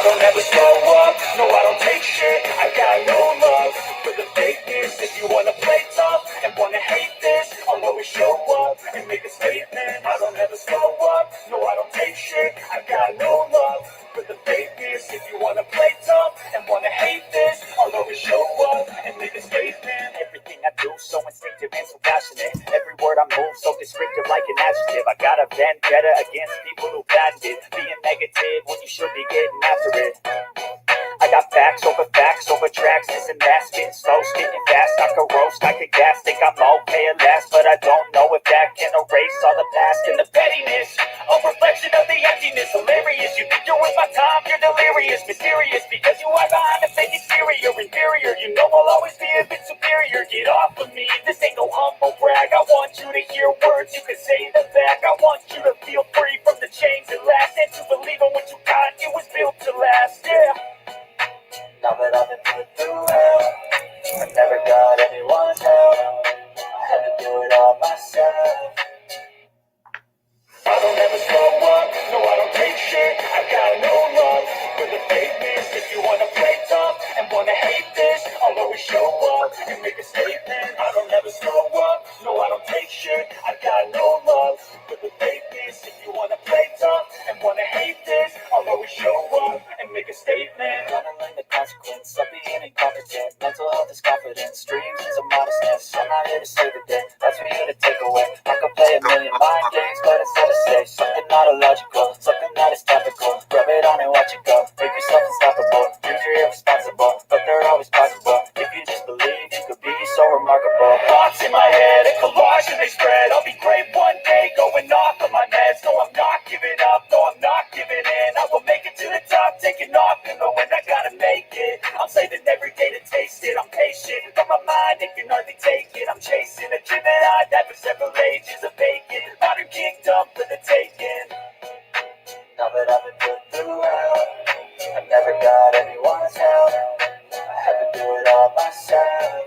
don't ever slow up, no I don't take shit. I got no love for the fakeness. If you wanna play tough and wanna hate this, I'll always show up and make a statement. I don't ever slow up, no I don't take shit. I got no love for the fakeness. If you wanna play tough and wanna hate this, I'll always show up and make a statement. Everything I do so instinctive and so passionate. Every word I move so descriptive like an adjective. I got a vendetta against people who patented being negative when you should be getting after it. I got facts over tracks, this and that, spitting slow, spitting fast. I could roast, I could gas, think I'm okay at last, but I don't know if that can erase all the past and the pettiness. A reflection of the emptiness, hilarious. You think you're with my time, you're delirious, mysterious, because you are behind a fake exterior, inferior. You know I'll always be a bit superior. Get off of me, this ain't no humble brag. I want you to hear words, you can say them back. I want you to feel free from the chains that last, and to believe in what you got, it was built to last, yeah. Now that I've been put through hell, I never got anyone's help. I had to do it all myself. I don't ever slow up, no I don't take shit. I got no love for the fakeness. If you wanna play tough and wanna hate this, I'll always show up and make a statement. I don't ever slow up, no I don't take shit. I got no love for the fakeness. If you wanna play tough and wanna hate this, I'll always show up and make a statement. Gonna learn the consequence of being incompetent. Mental health is confidence, dreams is a modestness. I'm not here to save the day, that's for you to take away. I can play a million mind games, but instead of say something not illogical, something that is topical. Rub it on and watch it go, make yourself unstoppable. Dreams are irresponsible, but they're always possible. If you just believe, you could be so remarkable. Thoughts in my head, a collage and they spread. I'll be great one day, going off of my meds. No, I'm not giving up, no, I'm not giving in. I will make it to the top, taking off in the wind. I gotta make it, I'm saving every day to taste it. I'm patient, but my mind, it can hardly take it. I'm chasing a dream that I've had for several ages of vacant. Modern kingdom for the taking. Now that I've been put through hell, I never got anyone's help. I had to do it all myself.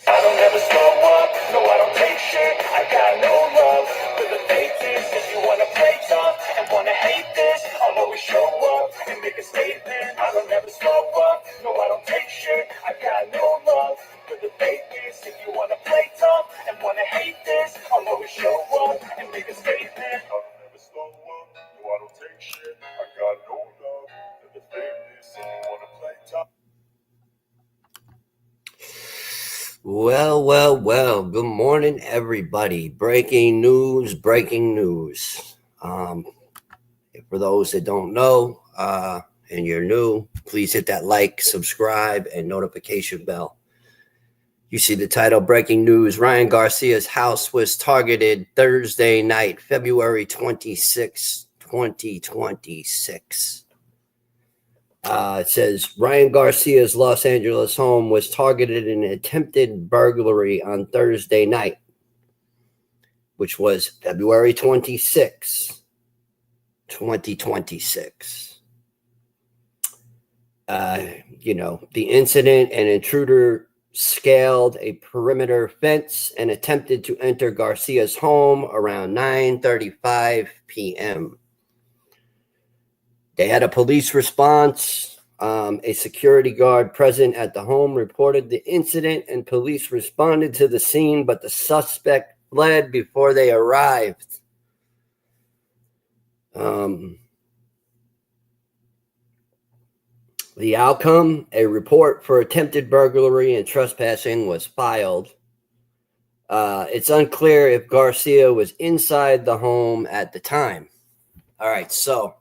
I don't ever slow up, no I don't take shit. I got no love for the fakeness. If you wanna play tough and wanna hate this, I'll always show up and make a statement. I don't ever slow up, no I don't take shit. I got no love for the fakeness. If you wanna play tough and wanna hate this, I'll always show up and make a statement. I don't ever slow up, no I don't take shit. I got no love for the fakeness. If you wanna play tough. Well. Good morning, everybody. Breaking news. For those that don't know, and you're new, please hit that like, subscribe, and notification bell. You see the title, Breaking News. Ryan Garcia's house was targeted Thursday night, February 26, 2026. It says Ryan Garcia's Los Angeles home was targeted in an attempted burglary on Thursday night, which was February 26, 2026. The incident, an intruder scaled a perimeter fence and attempted to enter Garcia's home around 9:35 p.m. They had a police response. A security guard present at the home reported the incident, and police responded to the scene, but the suspect fled before they arrived. The outcome, a report for attempted burglary and trespassing was filed. It's unclear if Garcia was inside the home at the time. All right, so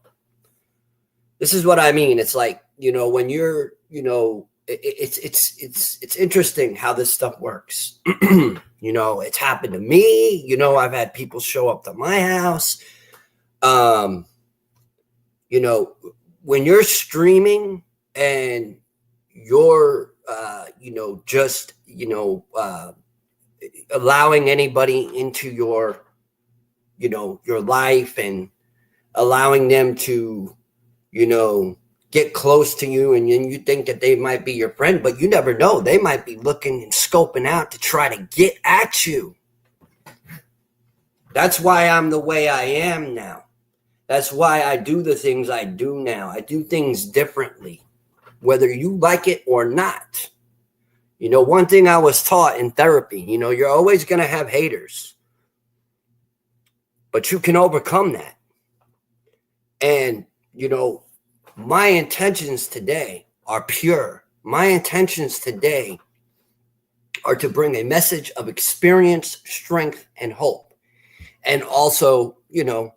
this is what I mean. It's like, when you're, it's interesting how this stuff works. It's happened to me. I've had people show up to my house. When you're streaming and you're, allowing anybody into your, your life and allowing them to, get close to you, and then you think that they might be your friend, but you never know. They might be looking and scoping out to try to get at you. That's why I'm the way I am now. That's why I do the things I do now. I do things differently, whether you like it or not. You know, one thing I was taught in therapy, you know, you're always going to have haters, but you can overcome that. And, you know, my intentions today are pure. My intentions today are to bring a message of experience, strength, and hope. And also, you know,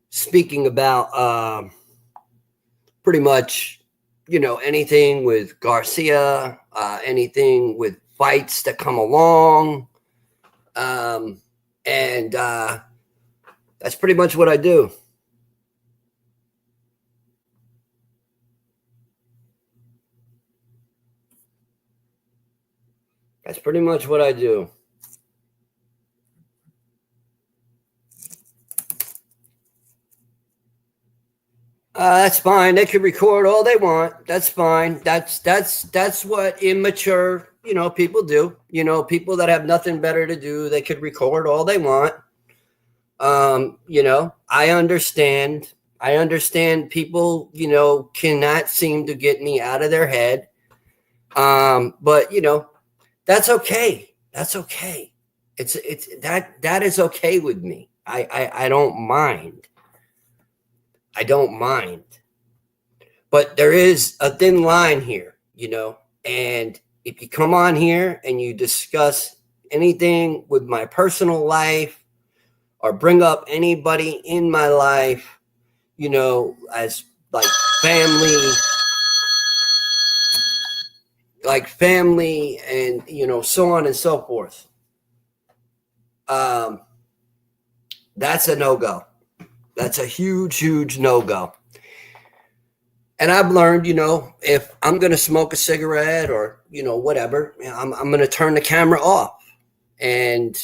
speaking about pretty much, you know, anything with Garcia, anything with fights that come along. And that's pretty much what I do. That's pretty much what I do. That's fine. They can record all they want. That's fine. That's what immature, you know, people do. You know, people that have nothing better to do, they could record all they want. You know, I understand. I understand people, you know, cannot seem to get me out of their head. But you know, that's okay. That's okay. It's that is okay with me. I don't mind. I don't mind. But there is a thin line here, you know, and if you come on here and you discuss anything with my personal life or bring up anybody in my life, you know, as like family and, you know, so on and so forth. That's a no-go. That's a huge, huge no-go. And I've learned, you know, if I'm going to smoke a cigarette or, you know, whatever, you know, I'm going to turn the camera off. And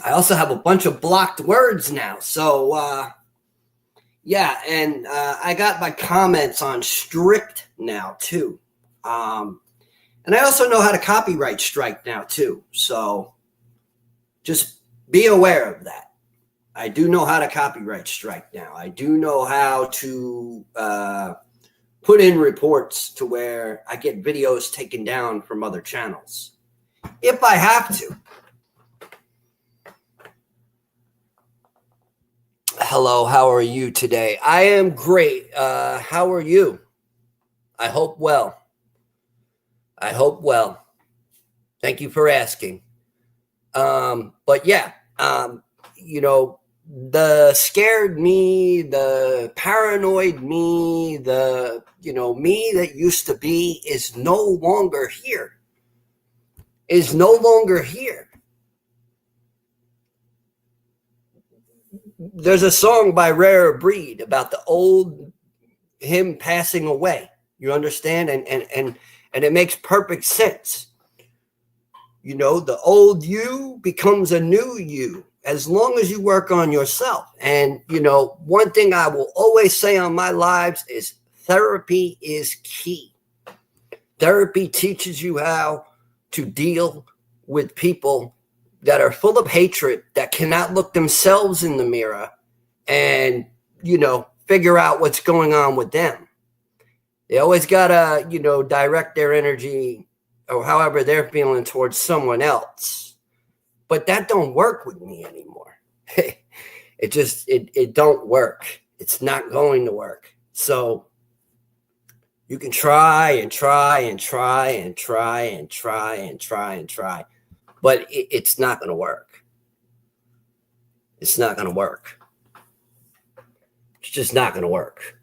I also have a bunch of blocked words now. So, yeah, and I got my comments on strict now, too. And I also know how to copyright strike now, too. So just be aware of that. I do know how to copyright strike now. I do know how to put in reports to where I get videos taken down from other channels if I have to. Hello, how are you today? I am great. How are you? I hope well. I hope well. Thank you for asking. But yeah, you know, the scared me, the paranoid me, the, you know, me that used to be is no longer here. Is no longer here. There's a song by Rare Breed about the old him passing away. You understand? And it makes perfect sense. You know, the old you becomes a new you as long as you work on yourself. And, you know, one thing I will always say on my lives is therapy is key. Therapy teaches you how to deal with people that are full of hatred, that cannot look themselves in the mirror and, you know, figure out what's going on with them. They always got to, you know, direct their energy or however they're feeling towards someone else. But that don't work with me anymore. It just, it don't work. It's not going to work. So you can try and try and try and try and try and try and try, but it's not going to work. It's not going to work. It's just not going to work.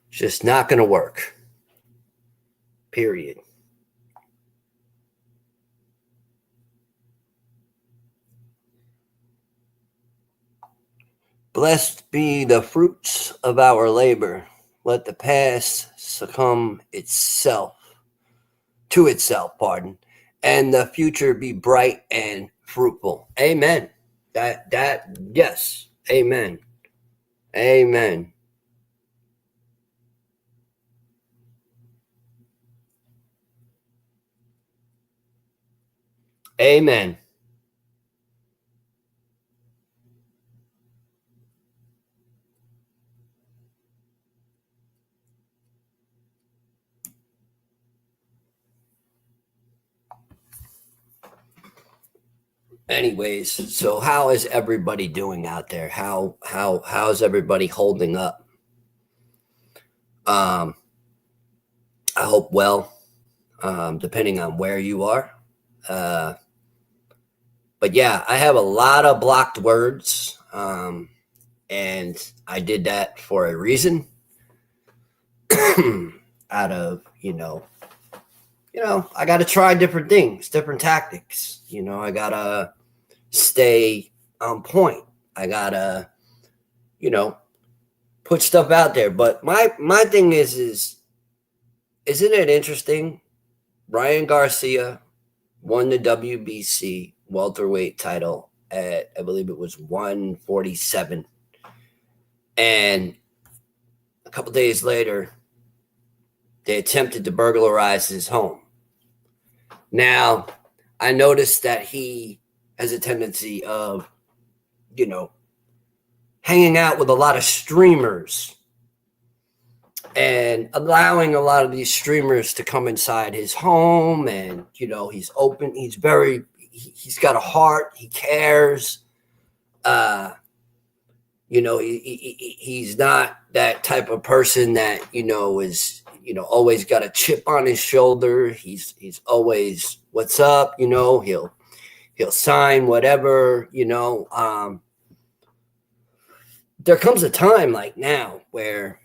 It's just not going to work. Period. Blessed be the fruits of our labor. Let the past succumb to itself, and the future be bright and fruitful. Amen. Yes. Amen. Amen. Amen. Anyways, so how is everybody doing out there? How's everybody holding up? I hope well, depending on where you are. But yeah, I have a lot of blocked words, and I did that for a reason. Out of I got to try different things, different tactics. I gotta stay on point. I gotta, put stuff out there. But my thing is isn't it interesting? Ryan Garcia won the WBC welterweight title at, I believe it was 147. And a couple days later, they attempted to burglarize his home. Now, I noticed that he has a tendency of, hanging out with a lot of streamers and allowing a lot of these streamers to come inside his home. And, he's open. He's got a heart. He cares. He's not that type of person that, is, always got a chip on his shoulder. He's always, what's up? He'll sign whatever, there comes a time like now where,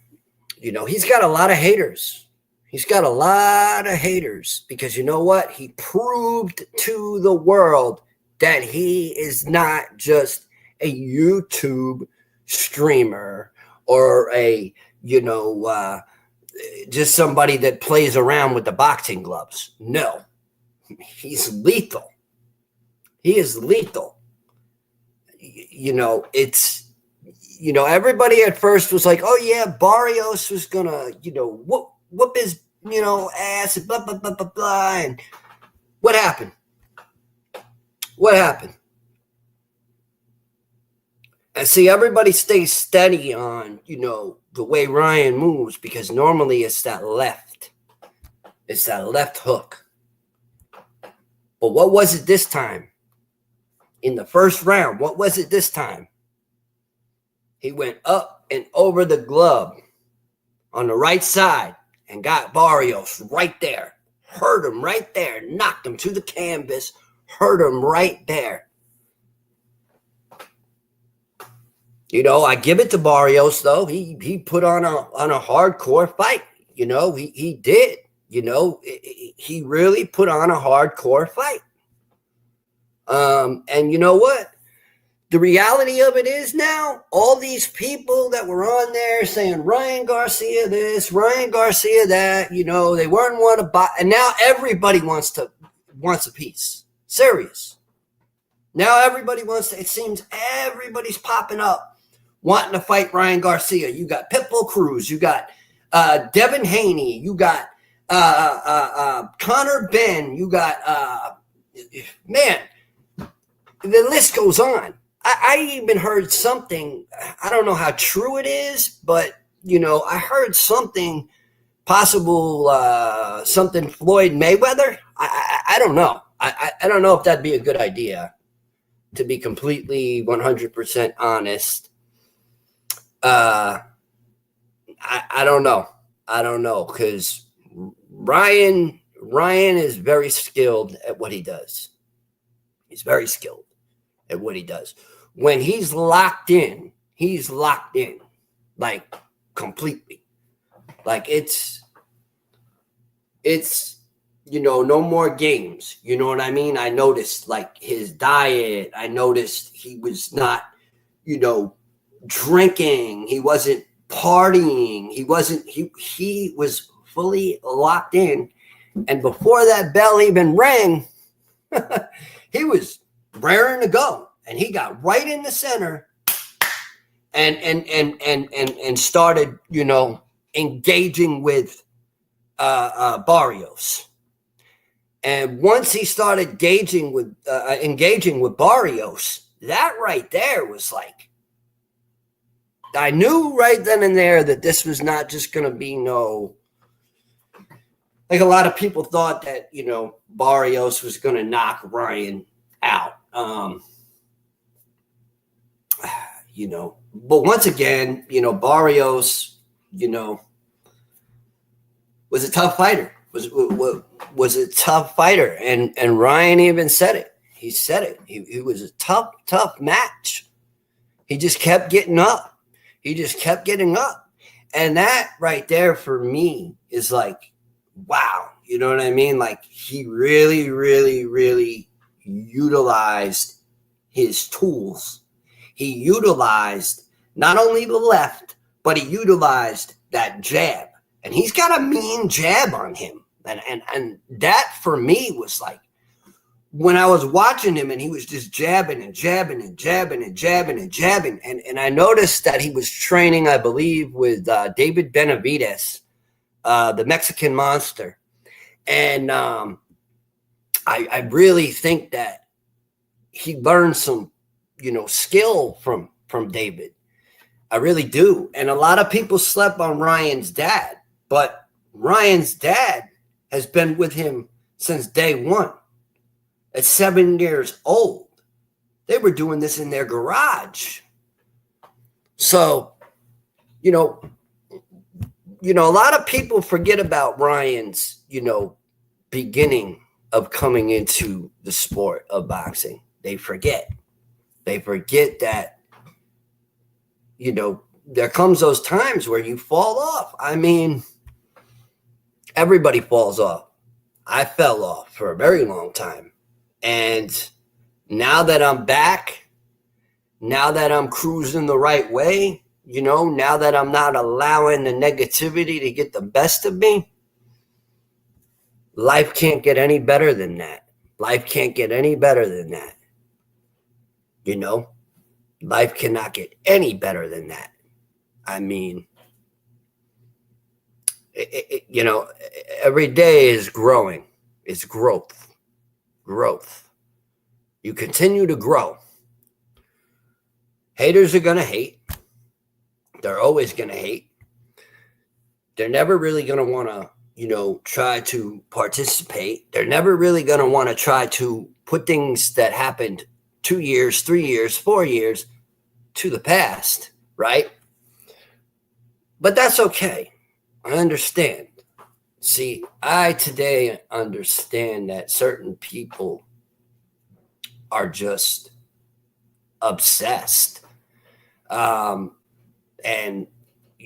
he's got a lot of haters. He's got a lot of haters because you know what? He proved to the world that he is not just a YouTube streamer or a, just somebody that plays around with the boxing gloves. No, he's lethal. He is lethal. Everybody at first was like, oh yeah, Barrios was gonna, whoop his, ass and blah, blah, blah, blah, blah. And what happened? What happened? And see, everybody stays steady on, the way Ryan moves because normally it's that left. It's that left hook. But what was it this time? In the first round, what was it this time? He went up and over the glove on the right side and got Barrios right there. Hurt him right there. Knocked him to the canvas. Hurt him right there. I give it to Barrios, though. He put on a hardcore fight. He did. He really put on a hardcore fight. And you know what? The reality of it is now, all these people that were on there saying Ryan Garcia this, Ryan Garcia that, they weren't want to buy, and now everybody wants a piece. Serious. Now everybody it seems everybody's popping up wanting to fight Ryan Garcia. You got Pitbull Cruz, you got Devin Haney, you got Connor Ben, you got man, the list goes on. I even heard something, I don't know how true it is, but, I heard something possible, something Floyd Mayweather. I don't know. I don't know if that'd be a good idea, to be completely 100% honest. I don't know. I don't know, because Ryan is very skilled at what he does. He's very skilled at what he does. When he's locked in, like completely. Like it's no more games. You know what I mean? I noticed like his diet. I noticed he was not, drinking. He wasn't partying. He was fully locked in. And before that bell even rang, he was raring to go. And he got right in the center and started, engaging with Barrios. And once he started engaging with Barrios, that right there was like, I knew right then and there that this was not just going to be like a lot of people thought that, Barrios was going to knock Ryan out. But once again, Barrios, was a tough fighter. Was a tough fighter, and Ryan even said it. He said it. He was a tough match. He just kept getting up. He just kept getting up, and that right there for me is like, wow. You know what I mean? Like, he really, really, really utilized his tools. He utilized not only the left, but he utilized that jab. And he's got a mean jab on him. And that for me was like, when I was watching him and he was just jabbing and jabbing and jabbing and jabbing and jabbing. And I noticed that he was training, I believe, with David Benavidez, the Mexican Monster. And I really think that he learned some, skill from David. I really do. And a lot of people slept on Ryan's dad, but Ryan's dad has been with him since day one. At 7 years old, they were doing this in their garage. So, a lot of people forget about Ryan's, beginning of coming into the sport of boxing. They forget. They forget that, there comes those times where you fall off. I mean, everybody falls off. I fell off for a very long time. And now that I'm back, now that I'm cruising the right way, now that I'm not allowing the negativity to get the best of me, life can't get any better than that. Life can't get any better than that. Life cannot get any better than that. I mean, every day is growing. It's growth. You continue to grow. Haters are going to hate. They're always going to hate. They're never really going to want to, try to participate. They're never really going to want to try to put things that happened 2 years, 3 years, 4 years to the past, right? But that's okay. I understand. See, I today understand that certain people are just obsessed. And,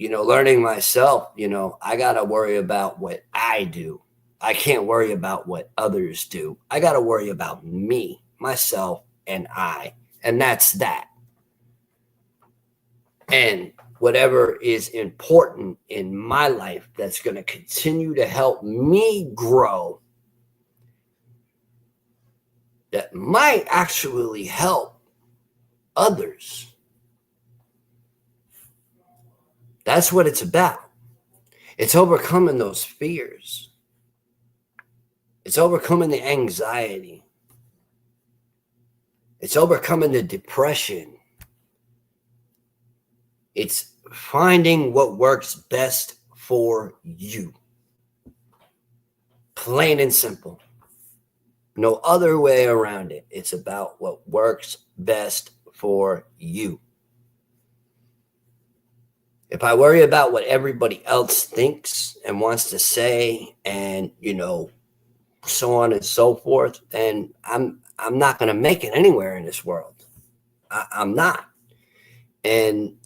learning myself, I got to worry about what I do. I can't worry about what others do. I got to worry about me, myself, and I. And that's that. And whatever is important in my life that's going to continue to help me grow, that might actually help others. That's what it's about. It's overcoming those fears. It's overcoming the anxiety. It's overcoming the depression. It's finding what works best for you. Plain and simple. No other way around it. It's about what works best for you. If I worry about what everybody else thinks and wants to say and, so on and so forth, then I'm not going to make it anywhere in this world. I'm not. And,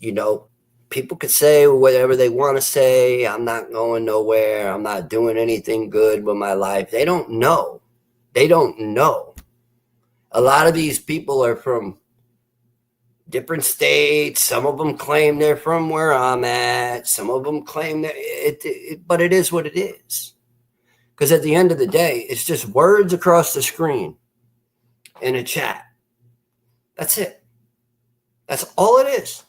people could say whatever they want to say. I'm not going nowhere. I'm not doing anything good with my life. They don't know. They don't know. A lot of these people are from different states. Some of them claim they're from where I'm at. Some of them claim that but it is what it is. Because at the end of the day, it's just words across the screen in a chat. That's it. That's all it is.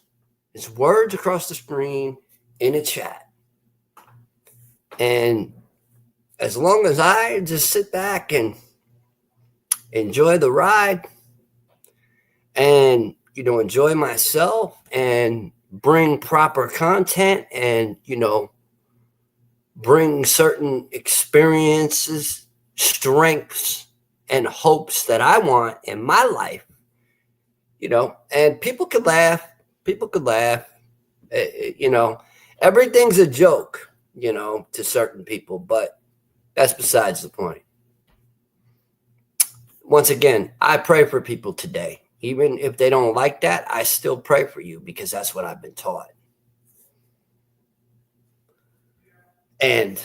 It's words across the screen in a chat. And as long as I just sit back and enjoy the ride and, enjoy myself and bring proper content and, bring certain experiences, strengths, and hopes that I want in my life, and people could laugh. People could laugh. Everything's a joke, to certain people, but that's besides the point. Once again, I pray for people today. Even if they don't like that, I still pray for you because that's what I've been taught. And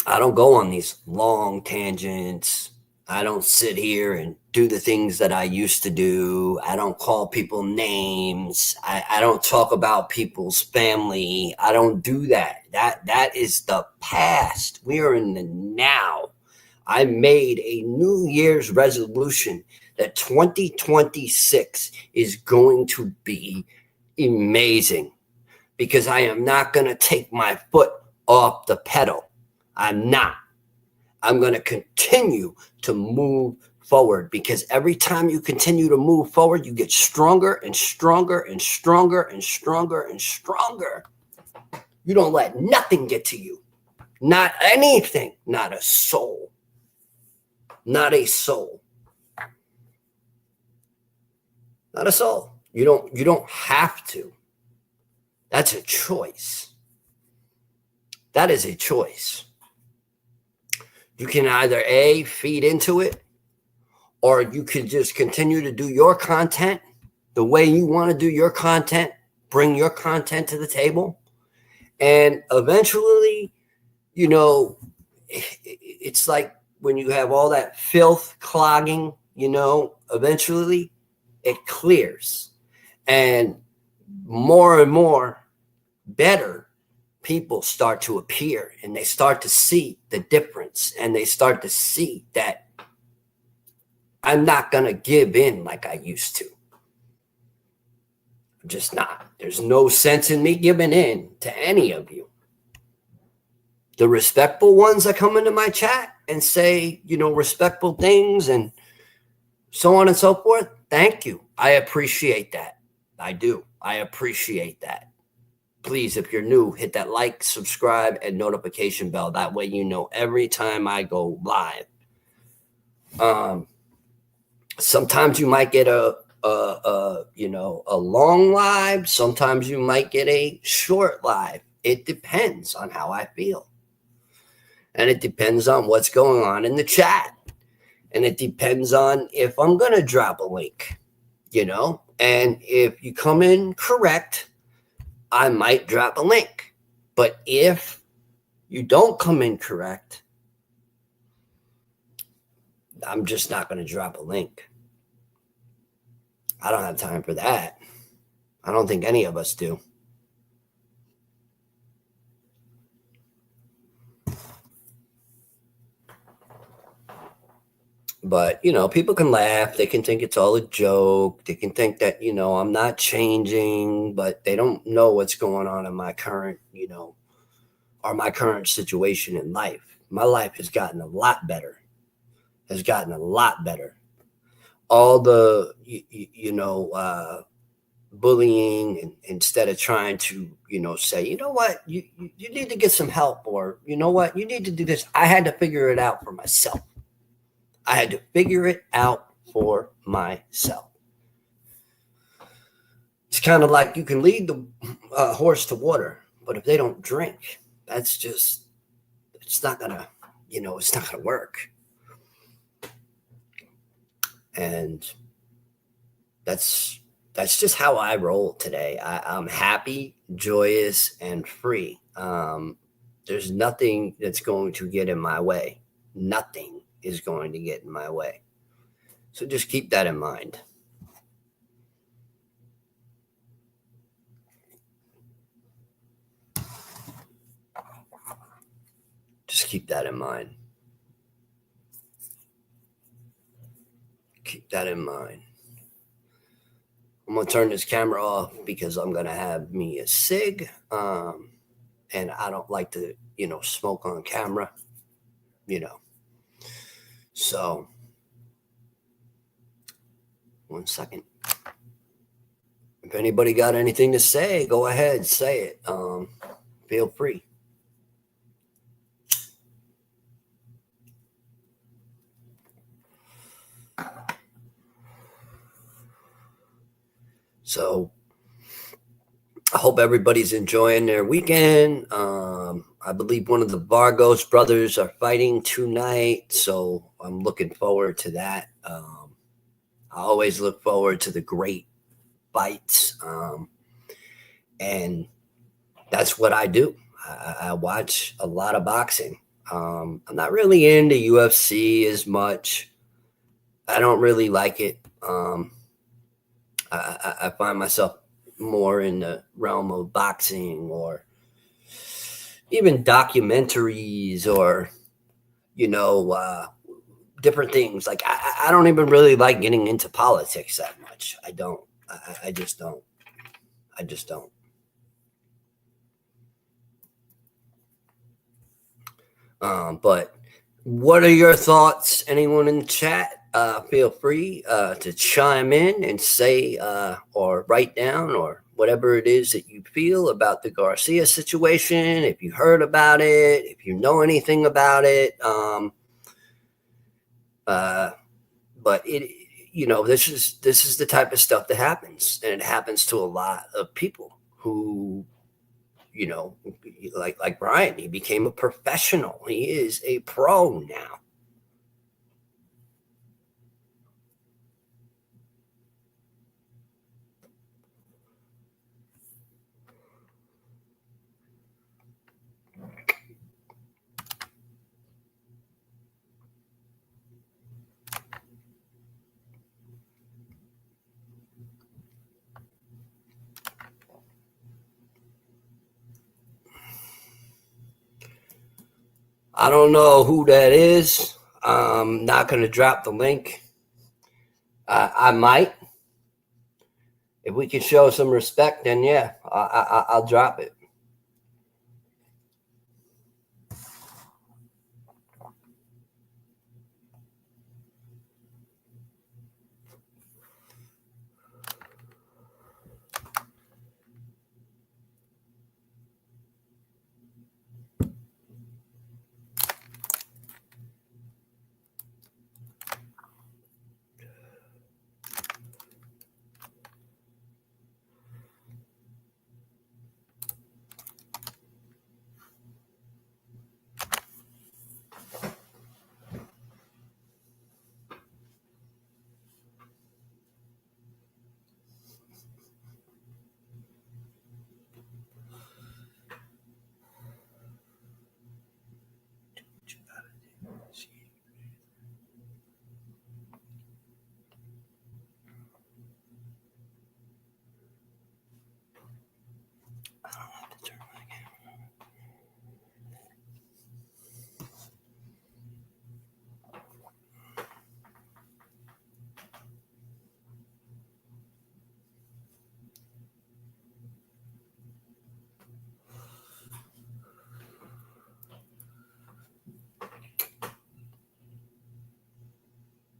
I don't go on these long tangents. I don't sit here and do the things that I used to do. I don't call people names. I don't talk about people's family. I don't do that. That is the past. We are in the now. I made a New Year's resolution that 2026 is going to be amazing because I am not going to take my foot off the pedal. I'm not. I'm going to continue to move forward because every time you continue to move forward, you get stronger and stronger and stronger and stronger and stronger. You don't let nothing get to you. Not anything. Not a soul. Not a soul. Not a soul. You don't have to. That's a choice. That is a choice. You can either A, feed into it, or you can just continue to do your content the way you want to do your content, bring your content to the table. And eventually, it's like when you have all that filth clogging, eventually it clears. And more better people start to appear and they start to see the difference and they start to see that I'm not going to give in like I used to. I'm just not. There's no sense in me giving in to any of you. The respectful ones that come into my chat and say, respectful things and so on and so forth, thank you. I appreciate that. I do. I appreciate that. Please, if you're new, hit that like, subscribe, and notification bell. That way you know every time I go live. Sometimes you might get a long live. Sometimes you might get a short live. It depends on how I feel. And it depends on what's going on in the chat. And it depends on if I'm going to drop a link, And if you come in correct, I might drop a link. But if you don't come in correct, I'm just not going to drop a link. I don't have time for that. I don't think any of us do. But, people can laugh. They can think it's all a joke. They can think that, I'm not changing, but they don't know what's going on in my current, or my current situation in life. My life has gotten a lot better. All the, bullying, and instead of trying to, say, you know what, you need to get some help, or, you know what, you need to do this. I had to figure it out for myself. It's kind of like you can lead the horse to water, but if they don't drink, it's not gonna, it's not gonna work. And that's just how I roll today. I'm happy, joyous, and free. There's nothing that's going to get in my way. Nothing is going to get in my way. So just keep that in mind. Just keep that in mind. Keep that in mind. I'm going to turn this camera off because I'm going to have me a cig. And I don't like to smoke on camera, So, 1 second. If anybody got anything to say, go ahead, say it. Feel free. So, I hope everybody's enjoying their weekend. I believe one of the Vargos brothers are fighting tonight, so I'm looking forward to that. I always look forward to the great fights, and that's what I do. I watch a lot of boxing. I'm not really into UFC as much. I don't really like it. I find myself more in the realm of boxing or even documentaries or different things. Like I don't even really like getting into politics that much. I don't. I just don't. I just don't. But what are your thoughts? Anyone in the chat? Feel free to chime in and say or write down or whatever it is that you feel about the Garcia situation. If you heard about it, if you know anything about it. But this is the type of stuff that happens, and it happens to a lot of people who, like Brian. He became a professional. He is a pro now. I don't know who that is. I'm not going to drop the link. I might. If we can show some respect, then yeah, I'll drop it.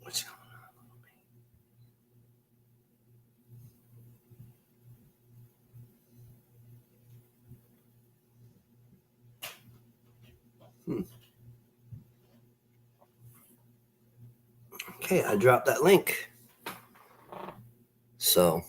What's going on? Okay, I dropped that link. So.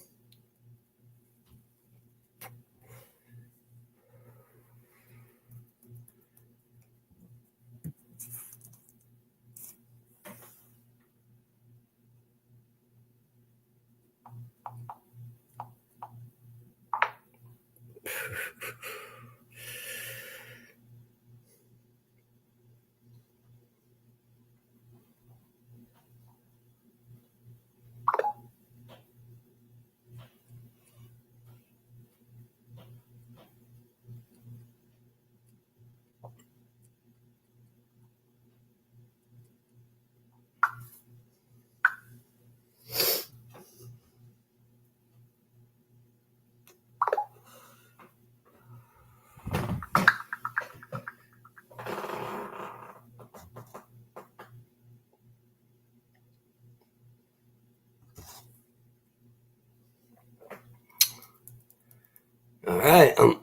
right. I'm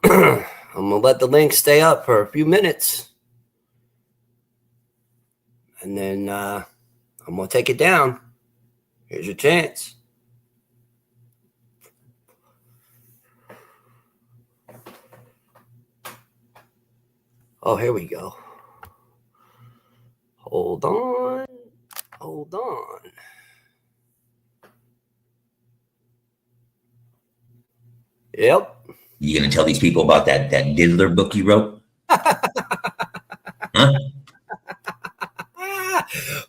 gonna let the link stay up for a few minutes, and then I'm gonna take it down. Here's your chance. Oh, here we go. Hold on. Hold on. Yep. You gonna tell these people about that diddler book you wrote? Huh?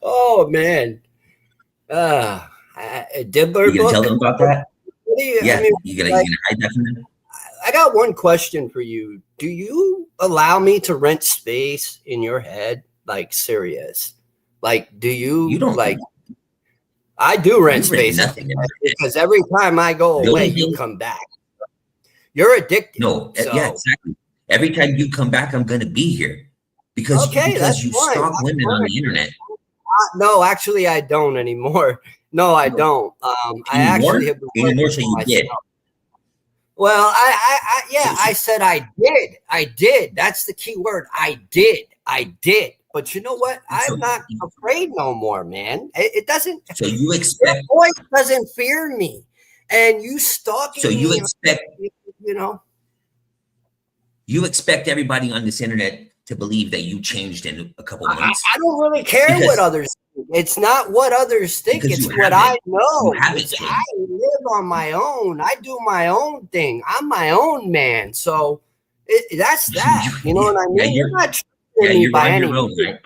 Oh man. Diddler You gonna book? tell them about that? Yeah. I mean, you gonna hide that from them? I got one question for you. Do you allow me to rent space in your head? Like, serious? Like, do you don't like? I do rent you rent space nothing in because every time I go away, you come back. You're addicted. No, so. Yeah, exactly. Every time you come back, I'm gonna be here because you stalk women on the internet. No, actually, I don't anymore. No, I don't. I actually have been anymore, so you did. Well, I said I did. I did. That's the key word. I did. But you know what? I'm not afraid no more, man. It doesn't. So you expect your voice doesn't fear me, and you stalking. So you expect you expect everybody on this internet to believe that you changed in a couple months. I don't really care what others think. It's not what others think. It's what I know. I live on my own. I do my own thing. I'm my own man. So that's that. You know what I mean? You're not you're on your own, right?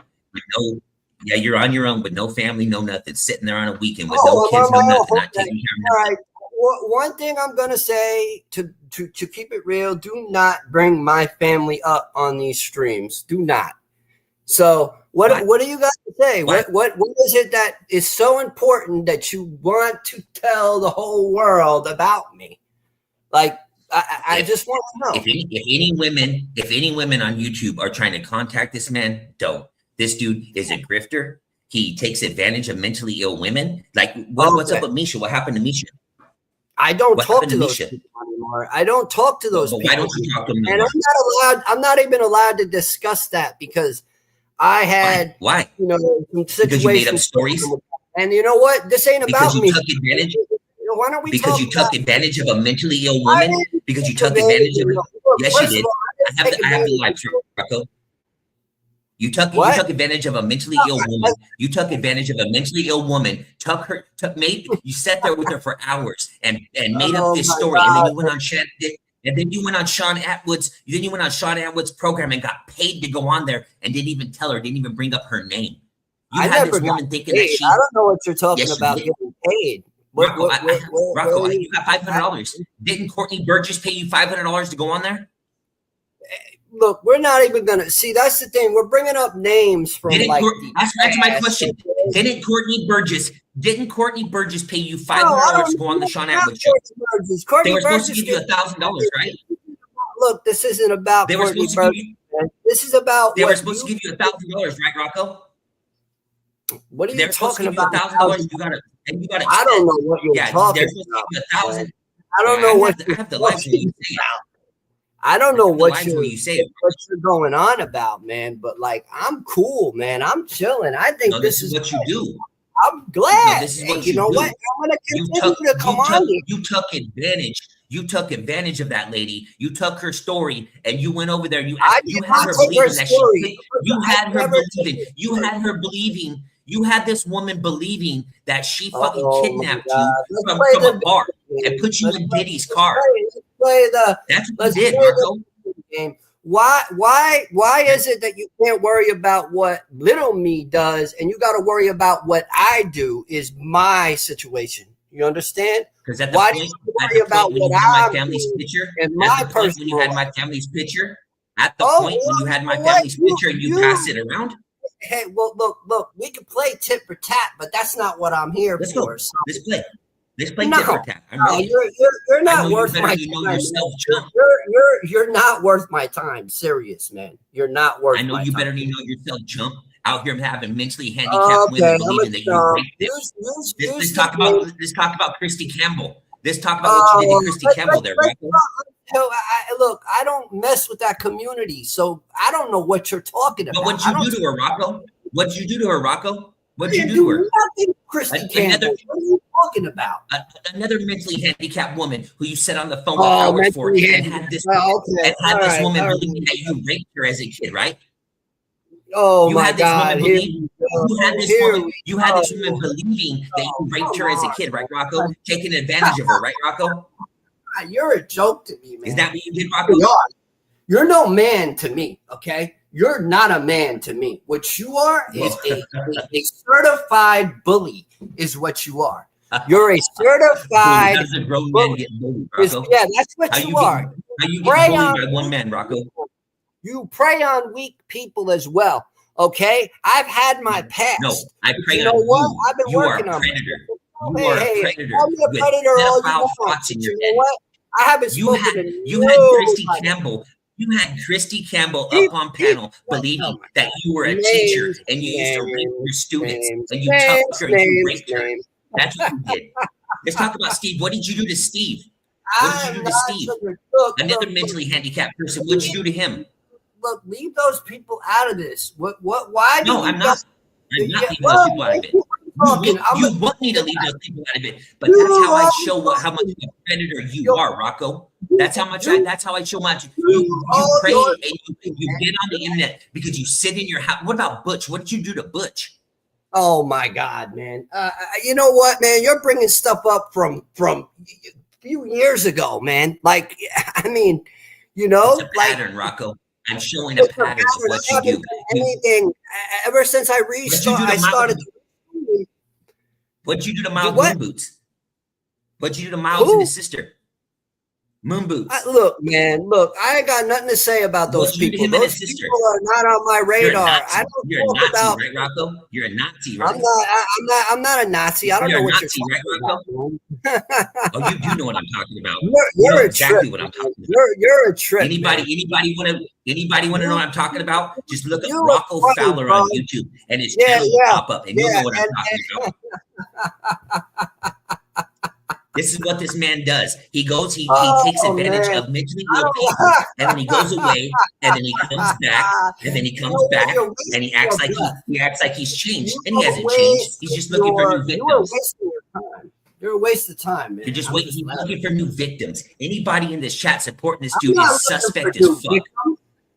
You're on your own with no family, no nothing, sitting there on a weekend with no kids, no nothing, not taking care of nothing. One thing I'm gonna say to keep it real: do not bring my family up on these streams. Do not. So what do you got to say? What is it that is so important that you want to tell the whole world about me? Like I just want to know. If any women on YouTube are trying to contact this man, don't. This dude is a grifter. He takes advantage of mentally ill women. Like what's up with Misha? What happened to Misha? I don't talk to those people anymore. I don't talk to those people. Why don't you talk to them anymore? And I'm not even allowed to discuss that because I had some situations. Because you made up stories. And you know what? This ain't about me. Took advantage. Why don't we? Because you took advantage of a mentally ill woman. Because you took advantage of it. Yes, you did. I have the live stream, Rocco. You took advantage of a mentally ill woman. You took advantage of a mentally ill woman. You sat there with her for hours and made up this story. And then you went on Sean Atwood's. Then you went on Sean Atwood's program and got paid to go on there and didn't even tell her. Didn't even bring up her name. You had this woman thinking that she. I don't know what you're talking about getting paid. Rocco, you got $500. Didn't Courtney Burgess pay you $500 to go on there? Look, we're not even gonna see. That's the thing. We're bringing up names from Answer my question. Didn't Courtney Burgess pay you $500 to go on the Sean Atwood show? They were supposed to give you $1,000, right? Look, this isn't about. They were supposed to give you. This is about. They were supposed to give you $1,000, right, Rocco? What are you talking about? $1,000. You got to. I don't know what you're talking about. I don't know what you have to like when you say it. I don't know what you're going on about, man. But like, I'm cool, man. I'm chilling. I think this is what you do. I'm glad. This is what you know what? I'm gonna continue to come on. You took advantage. You took advantage of that lady. You took her story and you went over there. You had her believing that you had her believing. You had her believing. You had this woman believing that she fucking kidnapped you from a bar and put you in Diddy's car. That's what you did, Marco. Why is it that you can't worry about what little me does and you got to worry about what I do is my situation? You understand? Because at the point when you had my family's picture, when you had my family's picture, you pass it around. Hey, well, look, we can play tit for tat, but that's not what I'm here for. So. Let's play tit for tat. You're not worth my time. You're not worth my time. Serious, man. You're not worth my time. I know you better know yourself, Jump. Out here having mentally handicapped women believing that you raped them. Let's talk about Christy Campbell. Let's talk about what you did to Christy Campbell there, Rocco. look, I don't mess with that community, so I don't know what you're talking about. But what'd you do to her, Rocco? What'd you do to her, Rocco? What'd you I do didn't to her? nothing, Christy Campbell. What are you talking about? Another mentally handicapped woman who you sat on the phone with Oh, hours for mentally and had this okay. woman believing that you raped her as a kid, right? Oh you my had this God! woman believe, you had this woman believing that you raped her as a kid, right, Rocco? Taking advantage of her, right, Rocco? You're a joke to me, man. Is that what you did, Rocco? You're no man to me, okay? You're not a man to me. What you are is a certified bully, is what you are. You're a certified. How does a grown man get bullied, Rocco? Yeah, that's what you are. How you get bullied by one man, Rocco? You prey on weak people as well, okay? I've had my past. No, I prey on what? I've been working on predator. You are a predator. Call me a predator all you want. In your you know what? I haven't spoken you had Christy Campbell. You had Christy Campbell up on panel believing that you were a teacher and you used to rape your students and you toughed her and you raped her. That's what you did. Let's talk about Steve. What did you do to Steve? What did you do to Steve? Another mentally handicapped person. What did you do to him? Look, leave those people out of this. Why? No, I'm not. I'm not leaving those people out of it. You want me to leave those people out of it, but that's how I show how much of a predator you are, Rocco. That's how much. That's how I show much. You pray and you get on the internet because you sit in your house. What about Butch? What did you do to Butch? Oh my God, man! You know what, man? You're bringing stuff up from a few years ago, man. Like, I mean, you know, it's a pattern, Rocco. I'm showing a pattern of what you do. Anything ever since I started. What'd you do to Miles Moon Boots? What'd you do to Miles and his sister? Moon Boots. Look, man, I ain't got nothing to say about those people. Those people are not on my radar. I don't talk about. Right, Rocco? You're a Nazi, right? I'm not a Nazi. I don't know what you're talking about. Oh, you do know what I'm talking about. You're exactly what I'm talking about. You're a trip. Anybody want to know what I'm talking about? Just look up Rocco Fowler on YouTube, and his channel will pop up, and you'll know what I'm talking about. This is what this man does. He goes, he takes advantage of mentally ill people, and then he goes away, and then he comes back, and then he comes back, and he acts like he's changed, and he hasn't changed. He's just looking for new victims. You're a waste of time, man. You're just waiting. He's looking for new victims. Anybody in this chat supporting this dude is suspect as fuck.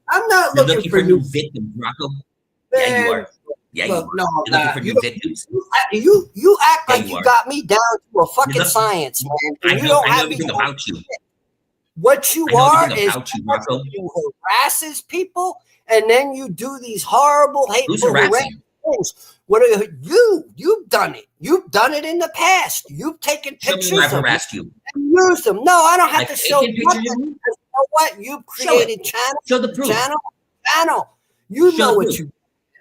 I'm not looking for new victims, Rocco. Yeah, you are. Yeah, you are. No, you're looking for new victims. You act like you got me down to a fucking science, man. I know everything about you. What you are is you harasses people, and then you do these horrible, hateful things. What are you've done it. You've done it in the past. You've taken pictures of harassed you and used them. No, I don't have to show you. You know what? You've created channel. Show the proof. Channel. You know what you.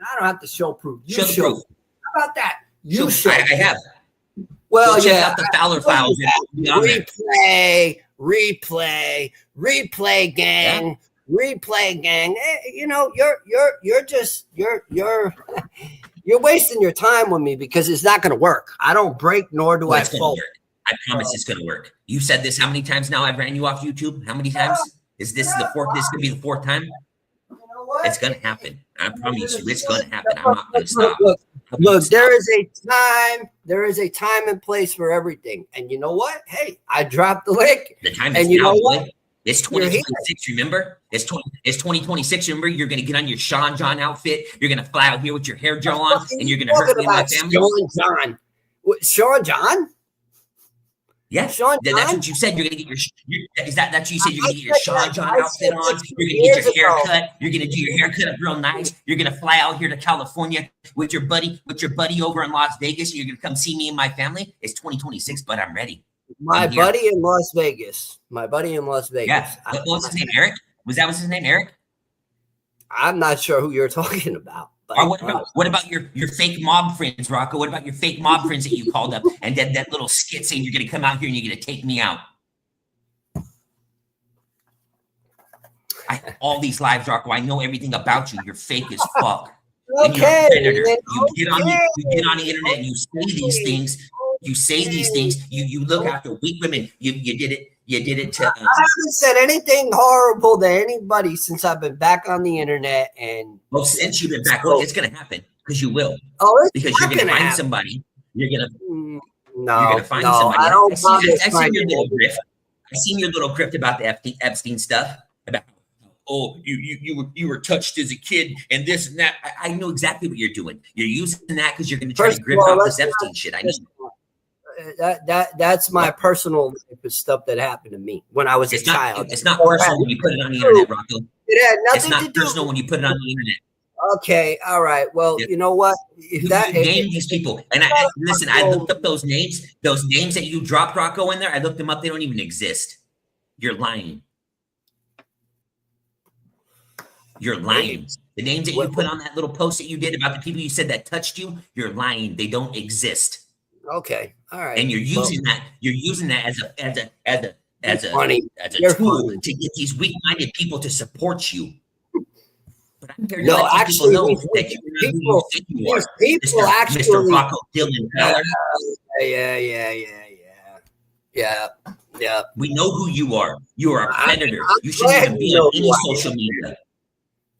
I don't have to show proof. You show the proof. How about that? You show. I have. Well, check out the Fowler files. Replay, gang. Yeah. Replay, gang. You know, you're just you're wasting your time with me because it's not going to work. I don't break, nor do I fold. I promise it's going to work. You said this how many times now? I've ran you off YouTube. How many times? Is this the fourth? This could be the fourth time. It's going to happen. I promise you, it's going to happen. I'm not going to stop. Look, there is a time and place for everything. And you know what? Hey, I dropped the link. The time is now, boy. It's 2026, remember? It's 2026, remember? You're going to get on your Sean John outfit. You're going to fly out here with your hair gel on, and you're going to hurt me and my family. Sean John? What, Sean John? Yeah, Sean John? That's what you said. You're going to get that's what you said. You're going to get your Sean John outfit on. You're going to get your hair cut. You're going to do your haircut up real nice. You're going to fly out here to California with your buddy over in Las Vegas. You're going to come see me and my family. It's 2026, but I'm ready. My buddy in Las Vegas. Yeah. What was his name? Eric? Was that his name? Eric? I'm not sure who you're talking about. But, or what about your fake mob friends, Rocco? What about your fake mob friends that you called up and did that little skit saying you're going to come out here and you're going to take me out? All these lives, Rocco, I know everything about you. You're fake as fuck. And you're a predator. You get on the internet and you say these things. You say these things. You look after weak women. You did it. You did it to. I haven't said anything horrible to anybody since I've been back on the internet. And well, since you've been back, well, it's going to happen because you will. Oh, because you're going to find somebody. You're going to. No, you're going to find no, somebody. I don't. I seen your little grift. I seen your little grift about the Epstein stuff. About you were touched as a kid and this and that. I know exactly what you're doing. You're using that because you're going to try to grift off this Epstein shit. I know. That's my personal stuff that happened to me when I was a child. It's not personal when you put it on the internet, Rocco. It had nothing it's not to do. personal when you put it on the internet. Okay, all right. Well, you know what? You named these people, and listen. I looked up those names. Those names that you dropped, Rocco, in there. I looked them up. They don't even exist. You're lying. You're lying. The names that you put on that little post that you did about the people you said that touched you, you're lying. They don't exist. Okay, all right. And you're using that. You're using that as a tool to get these weak-minded people to support you. But I'm here to let people know that you're not who you think you are. Mr. Rocco Dylan Fowler. Yeah. We know who you are. You are a predator. You shouldn't even be on any social media.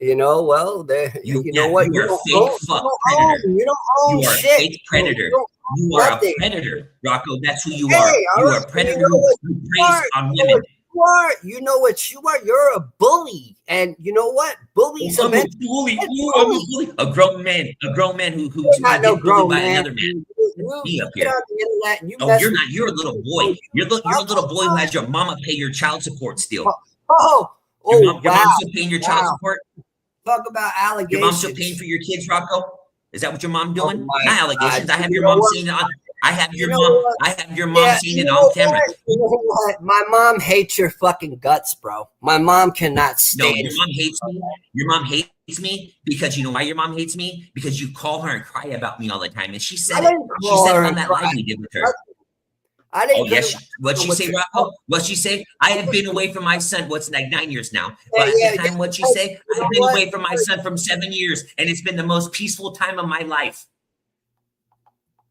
You know, well, you know what? You're a fake fuck predator. You don't own shit. You are a fake predator. You are a predator, Rocco. That's who you are. You are a predator who preys on women. You know what you are? You're a bully, and you know what? Bullies are meant. I'm a bully. A grown man who's not no grown by man. Another man. Me up here. You're not. You're a little boy. You're a little boy who has your mama pay your child support still. Your mom still paying your child support. Talk about allegations. Your mom's still paying for your kids, Rocco? Is that what your mom doing? Not allegations. I have your mom saying it on. I have your mom saying it on camera. You know what? My mom hates your fucking guts, bro. My mom cannot stand. No, your mom hates me. Your mom hates me because you know why your mom hates me? Because you call her and cry about me all the time, and she said it. She said it on that live we did with her. I didn't. Oh yes. What'd she say, Rocco? What'd she say? I have been away from my son. What's like 9 years now? But at the time, what'd she say? I've been away from my son from 7 years, and it's been the most peaceful time of my life.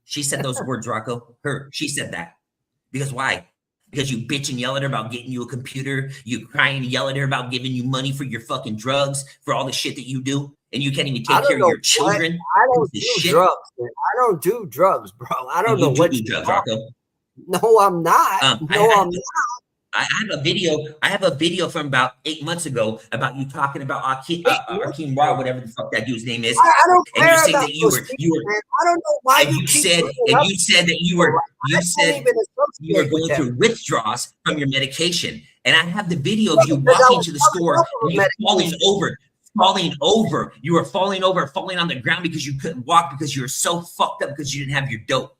She said those words, Rocco. She said that. Because why? Because you bitch and yell at her about getting you a computer. You cry and yell at her about giving you money for your fucking drugs, for all the shit that you do, and you can't even take care of your children. I don't do drugs. Man. I don't do drugs, bro. I don't know what you do drugs, Rocco. No, I'm not. I'm not. I have a video from about 8 months ago about you talking about Akeem Ra, whatever the fuck that dude's name is. I don't care and you about that you were. I don't know why you said that you were going through withdrawals from your medication, and I have the video of you walking to the store and you falling over. You were falling over, falling on the ground because you couldn't walk because you were so fucked up because you didn't have your dope.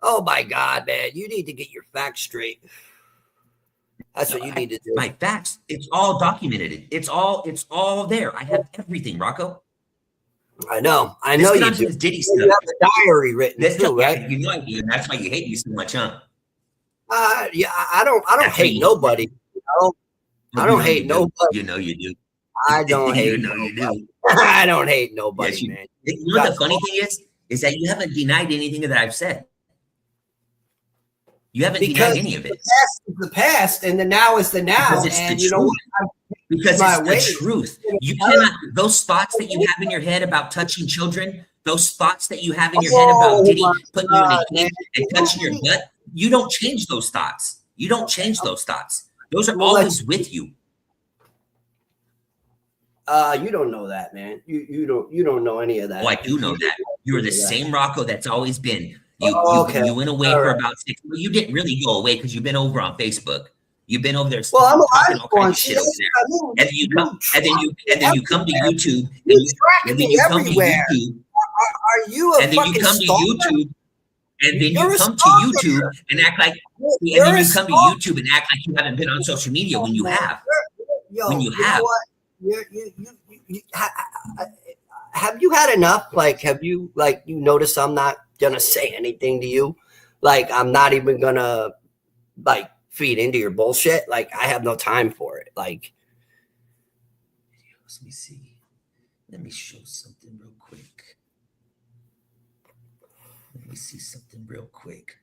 Oh my God, man! You need to get your facts straight. That's what you need to do. My facts. It's all documented. It's all there. I have everything, Rocco. I know you do. Diddy stuff. You have a diary written too, right? You know I do, and that's why you hate me so much, huh? Yeah, I don't hate nobody. I don't hate nobody. You know you do. I don't hate nobody. I don't hate nobody, man. You know what the funny thing is that you haven't denied anything that I've said. You haven't denied any of it. The past is the past, and the now is the now. Because it's the truth. Because it's the truth. You cannot. Those thoughts that you have in your head about touching children, those thoughts that you have in your head about Diddy putting you in a cage and touching your butt, you don't change those thoughts. You don't change those thoughts. Those are always with you. You don't know that, man. You don't know any of that. Oh, I do know that. You're the same Rocco that's always been. You went away for about 6 months. You didn't really go away because you've been over on Facebook. You've been over there talking all kinds of shit over there. And then you come to YouTube. And then you come to YouTube. Are you a and then you come to YouTube. And then you come to YouTube and act like you haven't been on social media when you have. When you have. Have you had enough? Like, have you you notice I'm not gonna say anything to you? Like, I'm not even gonna feed into your bullshit. Like, I have no time for it. Like, let me see. Let me show something real quick. me see something real quick.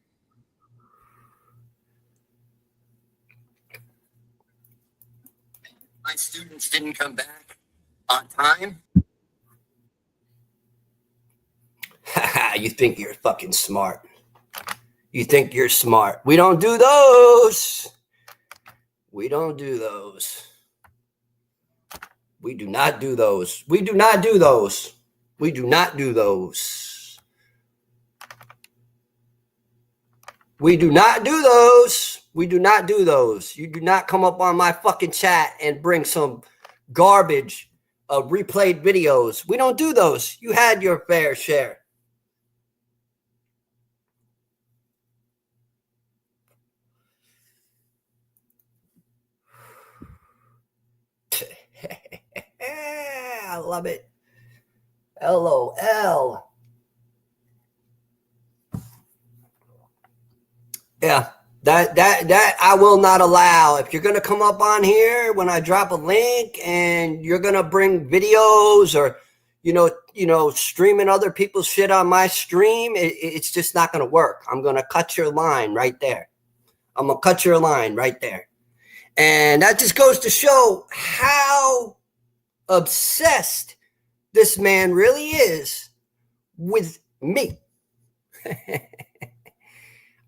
My students didn't come back on time. You think you're fucking smart. You think you're smart. We don't do those. We don't do those. We do not do those. We do not do those. We do not do those. We do not do those. We do not do those. You do not come up on my fucking chat and bring some garbage of replayed videos. We don't do those. You had your fair share. I love it. LOL. Yeah, that I will not allow. If you're gonna come up on here when I drop a link and you're gonna bring videos or streaming other people's shit on my stream, it's just not gonna work. I'm gonna cut your line right there. I'm gonna cut your line right there. And that just goes to show how obsessed this man really is with me.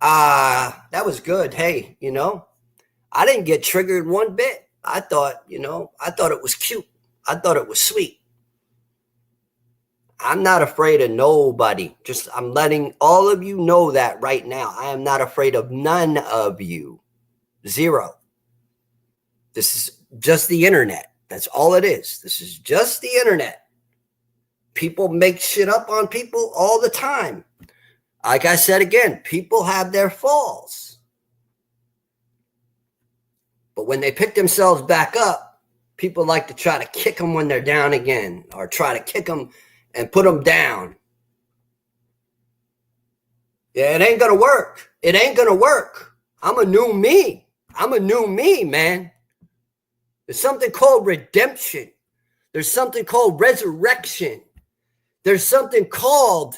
That was good. Hey, I didn't get triggered one bit. I thought it was cute. I thought it was sweet. I'm not afraid of nobody. I'm letting all of you know that right now. I am not afraid of none of you. Zero. This is just the internet. That's all it is. This is just the internet. People make shit up on people all the time. Like I said again, people have their falls. But when they pick themselves back up, people like to try to kick them when they're down again, or try to kick them and put them down. Yeah, it ain't going to work. It ain't going to work. I'm a new me. I'm a new me, man. There's something called redemption. There's something called resurrection. There's something called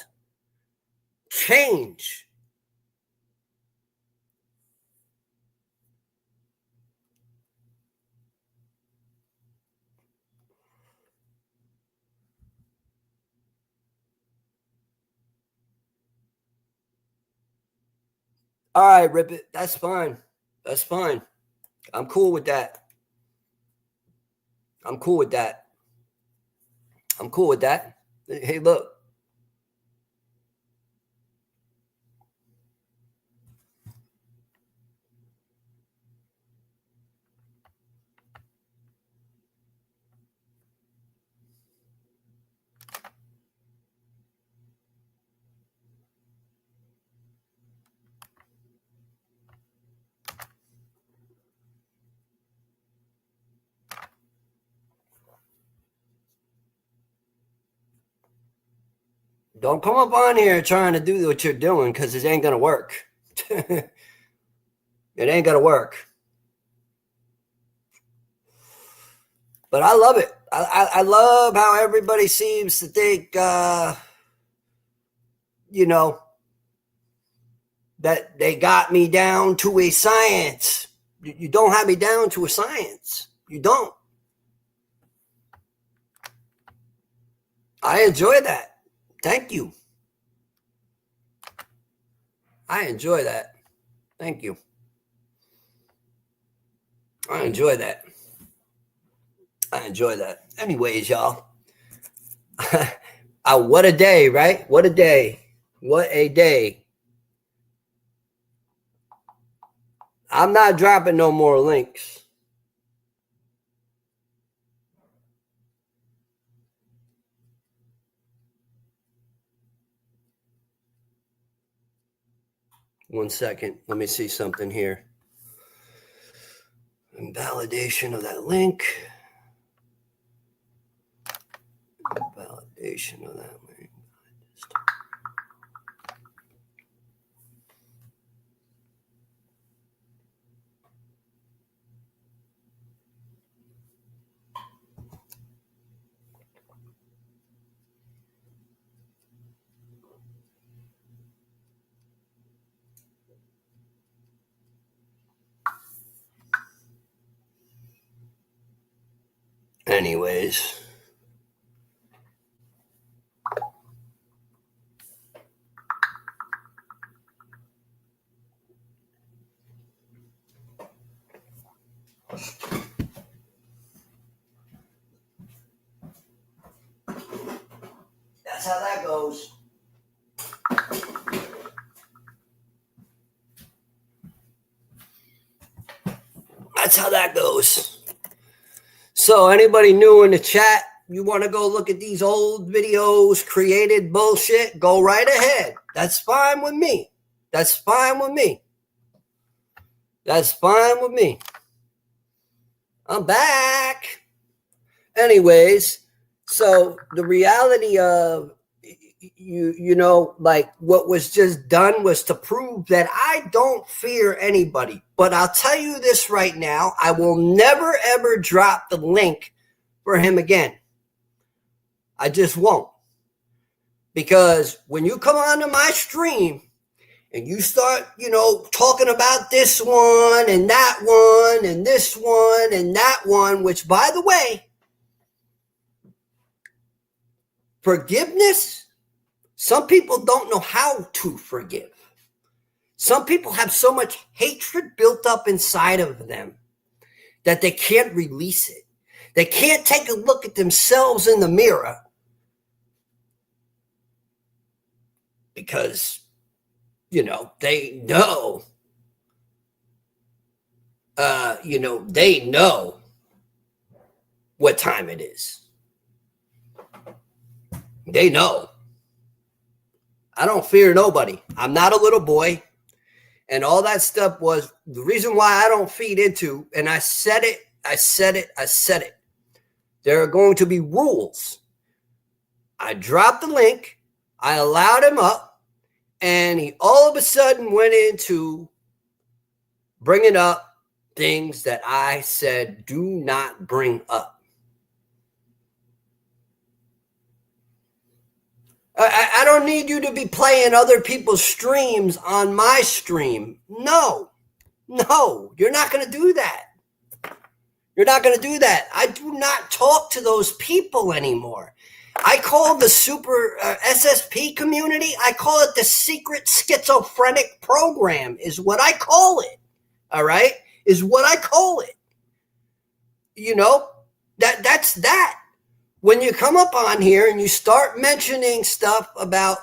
change. All right, Rip It. That's fine. That's fine. I'm cool with that. I'm cool with that. I'm cool with that. Hey, look. Don't come up on here trying to do what you're doing, because it ain't going to work. It ain't going to work. But I love it. I love how everybody seems to think, that they got me down to a science. You don't have me down to a science. You don't. I enjoy that. Thank you. I enjoy that. Thank you. I enjoy that. I enjoy that. Anyways, y'all. What a day, right? What a day. What a day. I'm not dropping no more links. One second. Let me see something here. Validation of that link. Validation of that link. Anyways. That's how that goes. That's how that goes. So anybody new in the chat, you want to go look at these old videos, created bullshit, go right ahead. That's fine with me. That's fine with me. That's fine with me. I'm back. Anyways, so the reality of you know, like what was just done was to prove that I don't fear anybody. But I'll tell you this right now, I will never ever drop the link for him again. I just won't. Because when you come onto my stream and you start, you know, talking about this one and that one and this one and that one, which by the way, forgiveness, some people don't know how to forgive. Some people have so much hatred built up inside of them that they can't release it. They can't take a look at themselves in the mirror because, you know, they know, they know what time it is. They know. I don't fear nobody. I'm not a little boy. And all that stuff was the reason why I don't feed into, and I said it. There are going to be rules. I dropped the link. I allowed him up. And he all of a sudden went into bringing up things that I said do not bring up. I don't need you to be playing other people's streams on my stream. No, you're not going to do that. You're not going to do that. I do not talk to those people anymore. I call the super SSP community, I call it the secret schizophrenic program is what I call it. All right? Is what I call it. You know, that's that. When you come up on here and you start mentioning stuff about,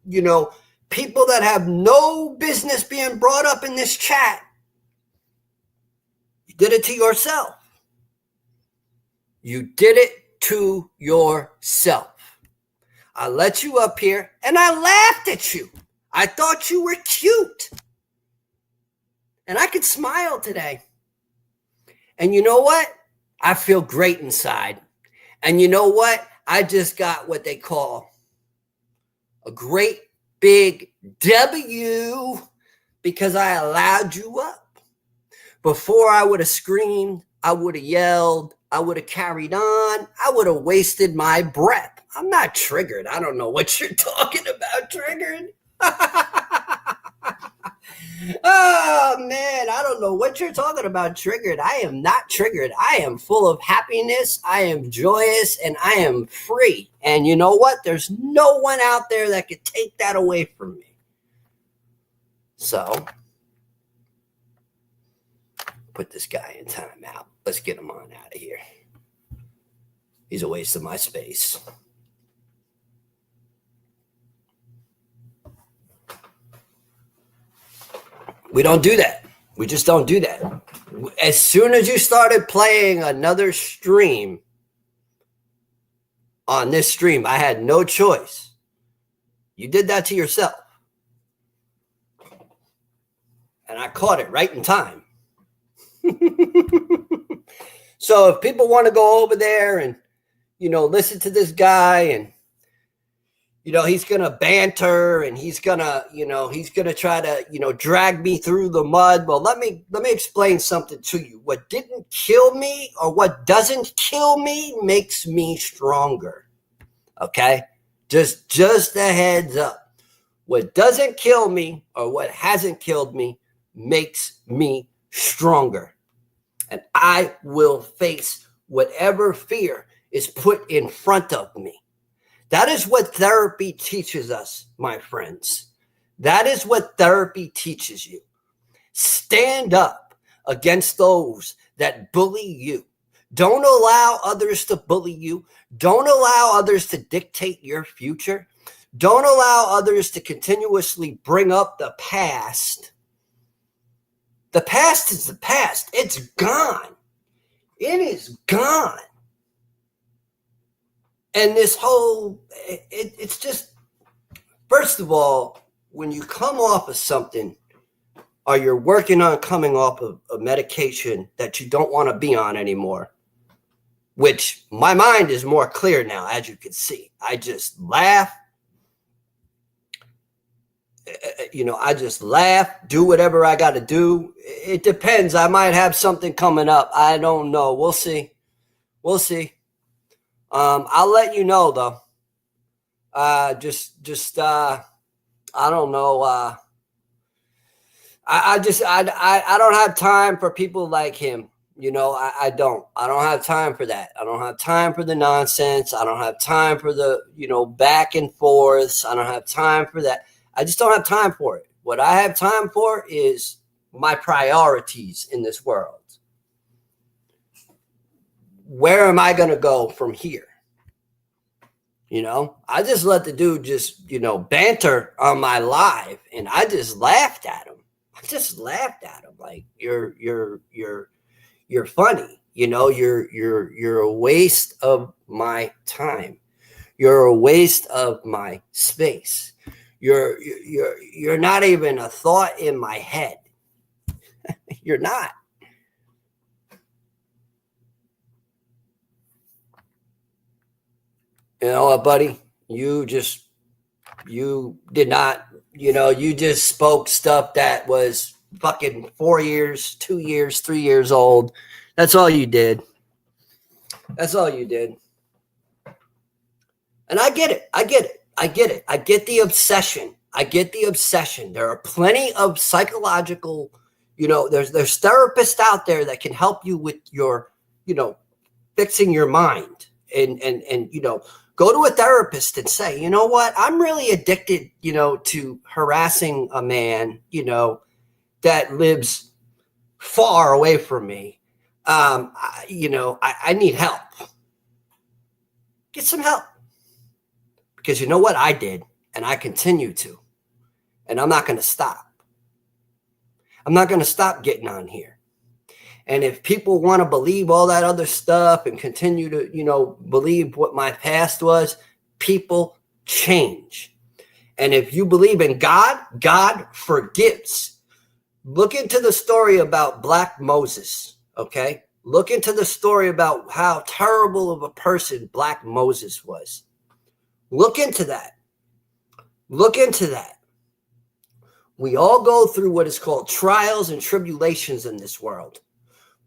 you know, people that have no business being brought up in this chat, you did it to yourself. You did it to yourself. I let you up here and I laughed at you. I thought you were cute. And I could smile today. And you know what? I feel great inside. And you know what? I just got what they call a great big W because I allowed you up. Before I would have screamed, I would have yelled, I would have carried on, I would have wasted my breath. I'm not triggered. I don't know what you're talking about, triggered. Oh, man, I don't know what you're talking about, triggered. I am not triggered. I am full of happiness. I am joyous, and I am free. And you know what? There's no one out there that could take that away from me. So, put this guy in timeout. Let's get him on out of here. He's a waste of my space. We don't do that. We just don't do that. As soon as you started playing another stream on this stream, I had no choice. You did that to yourself. And I caught it right in time. So if people want to go over there and, you know, listen to this guy and, you know, he's going to banter and he's going to, you know, he's going to try to, you know, drag me through the mud. Well, let me explain something to you. What didn't kill me or what doesn't kill me makes me stronger. Okay? Just a heads up. What doesn't kill me or what hasn't killed me makes me stronger. And I will face whatever fear is put in front of me. That is what therapy teaches us, my friends. That is what therapy teaches you. Stand up against those that bully you. Don't allow others to bully you. Don't allow others to dictate your future. Don't allow others to continuously bring up the past. The past is the past. It's gone. It is gone. And this whole, it's just, first of all, when you come off of something, or you're working on coming off of a medication that you don't want to be on anymore, which my mind is more clear now, as you can see. I just laugh. I just laugh, do whatever I got to do. It depends. I might have something coming up. I don't know. We'll see. We'll see. I'll let you know, though. I don't know. I don't have time for people like him. I don't have time for that. I don't have time for the nonsense. I don't have time for the, back and forths. I don't have time for that. I just don't have time for it. What I have time for is my priorities in this world. Where am I going to go from here? I just let the dude just, banter on my live, and I just laughed at him. Like, you're funny. You're a waste of my time. You're a waste of my space. You're not even a thought in my head. You're not. You know what, buddy? You did not, you just spoke stuff that was fucking 4 years, 2 years, 3 years old. That's all you did. That's all you did. And I get it. I get the obsession. There are plenty of psychological, there's therapists out there that can help you with your, fixing your mind and go to a therapist and say, you know what, I'm really addicted, to harassing a man, that lives far away from me. I need help. Get some help. Because you know what? I did, and I continue to. And I'm not going to stop. I'm not going to stop getting on here. And if people want to believe all that other stuff and continue to, believe what my past was, people change. And if you believe in God, God forgives. Look into the story about Black Moses, okay? Look into the story about how terrible of a person Black Moses was. Look into that. Look into that. We all go through what is called trials and tribulations in this world.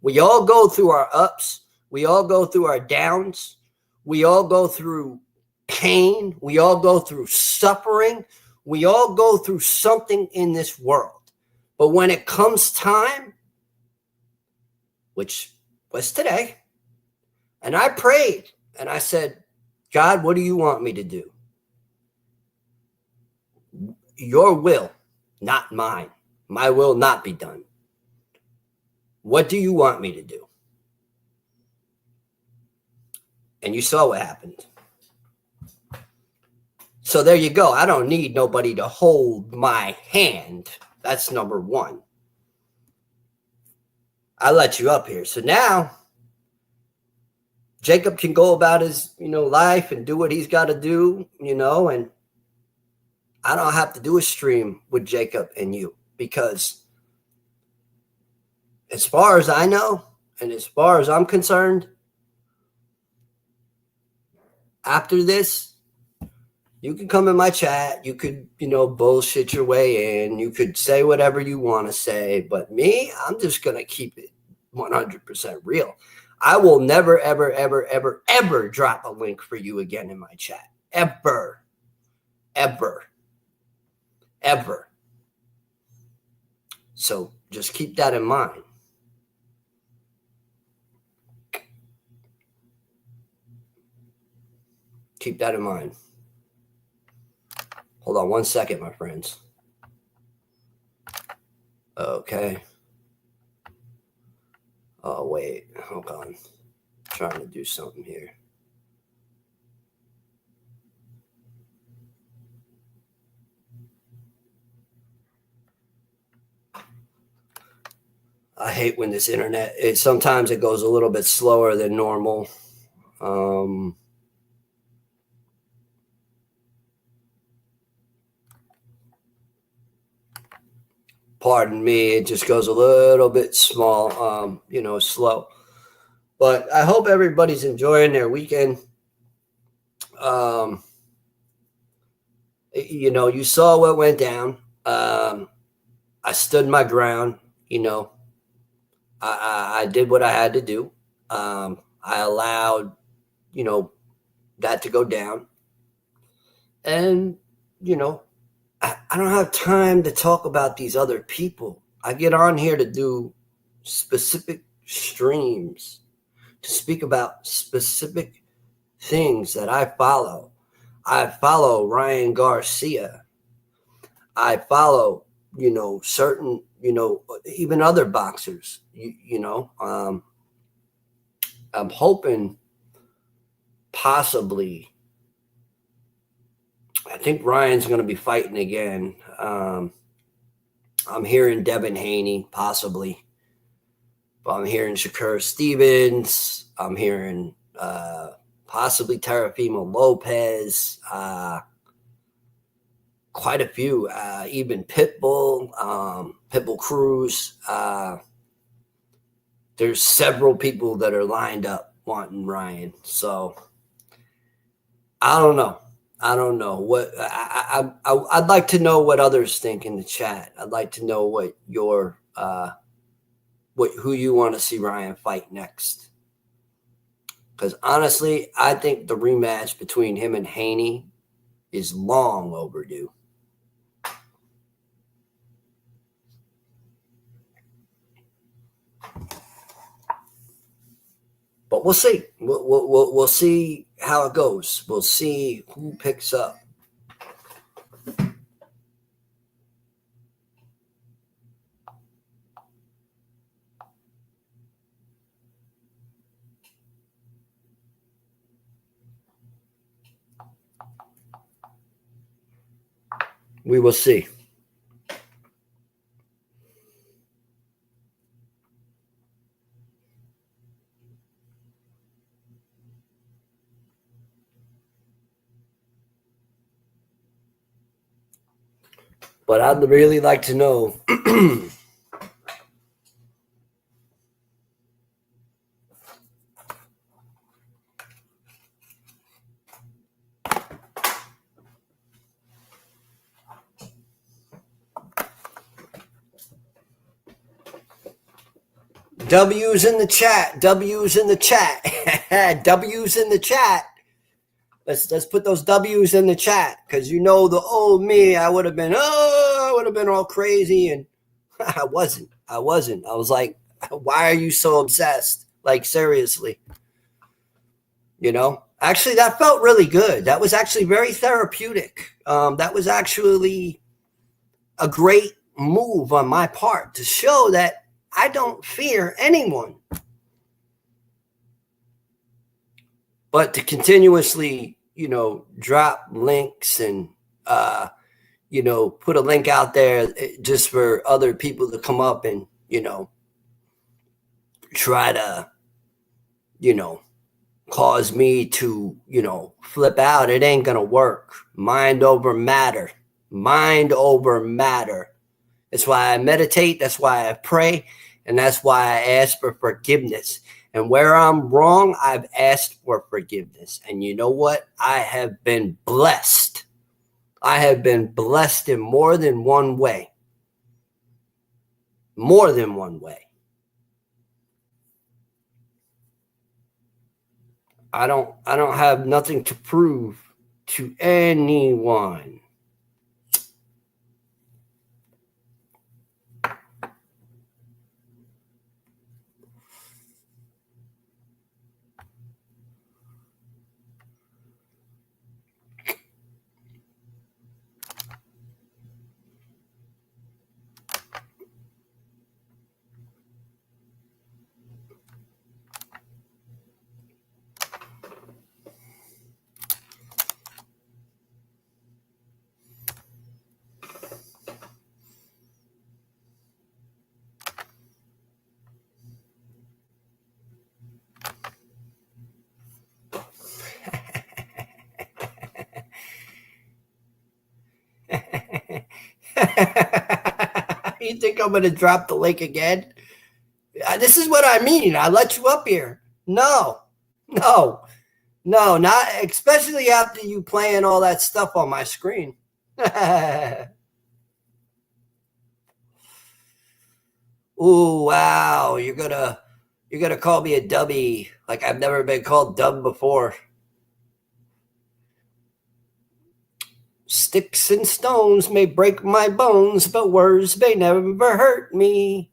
We all go through our ups. We all go through our downs. We all go through pain. We all go through suffering. We all go through something in this world. But when it comes time, which was today, and I prayed and I said, God, what do you want me to do? Your will, not mine. My will not be done. What do you want me to do? And you saw what happened. So there you go. I don't need nobody to hold my hand. That's number one. I let you up here. So now Jacob can go about his, life and do what he's got to do, and I don't have to do a stream with Jacob and you, because as far as I know, and as far as I'm concerned, after this, you can come in my chat. You could, bullshit your way in. You could say whatever you want to say. But me, I'm just going to keep it 100% real. I will never, ever, ever, ever, ever drop a link for you again in my chat. Ever. Ever. Ever. So just keep that in mind. keep that in mind. Hold on 1 second, my friends. Okay. Oh, wait. Hold on. I'm trying to do something here. I hate when this internet, sometimes it goes a little bit slower than normal. Pardon me, it just goes a little bit small, slow. But I hope everybody's enjoying their weekend. You saw what went down. I stood my ground. I did what I had to do. I allowed, that to go down. And, I don't have time to talk about these other people. I get on here to do specific streams, to speak about specific things that I follow. I follow Ryan Garcia. I follow, certain, even other boxers, I'm hoping possibly, I think Ryan's going to be fighting again. I'm hearing Devin Haney, possibly. I'm hearing Shakur Stevens. I'm hearing possibly Teofimo Lopez. Quite a few, even Pitbull Cruz. There's several people that are lined up wanting Ryan. So I don't know. What I'd like to know what others think in the chat. I'd like to know what your who you want to see Ryan fight next. Because honestly, I think the rematch between him and Haney is long overdue. But we'll see. We'll see how it goes. We'll see who picks up. We will see. But I'd really like to know W's in the chat. W's in the chat. W's in the chat. Let's put those W's in the chat, because the old me, I would have been all crazy, and I wasn't. I was like, why are you so obsessed? Like, seriously. Actually, that felt really good. That was actually very therapeutic. That was actually a great move on my part to show that I don't fear anyone. But to continuously, drop links and, put a link out there just for other people to come up and, try to, cause me to, flip out. It ain't going to work. Mind over matter. Mind over matter. That's why I meditate. That's why I pray. And that's why I ask for forgiveness. And where I'm wrong, I've asked for forgiveness. And you know what? I have been blessed. I have been blessed in more than one way. More than one way. I don't have nothing to prove to anyone. You think I'm going to drop the link again? This is what I mean. I let you up here. No, not especially after you playing all that stuff on my screen. Ooh, wow. You're gonna call me a dubby like I've never been called dumb before. Sticks and stones may break my bones, but words may never hurt me.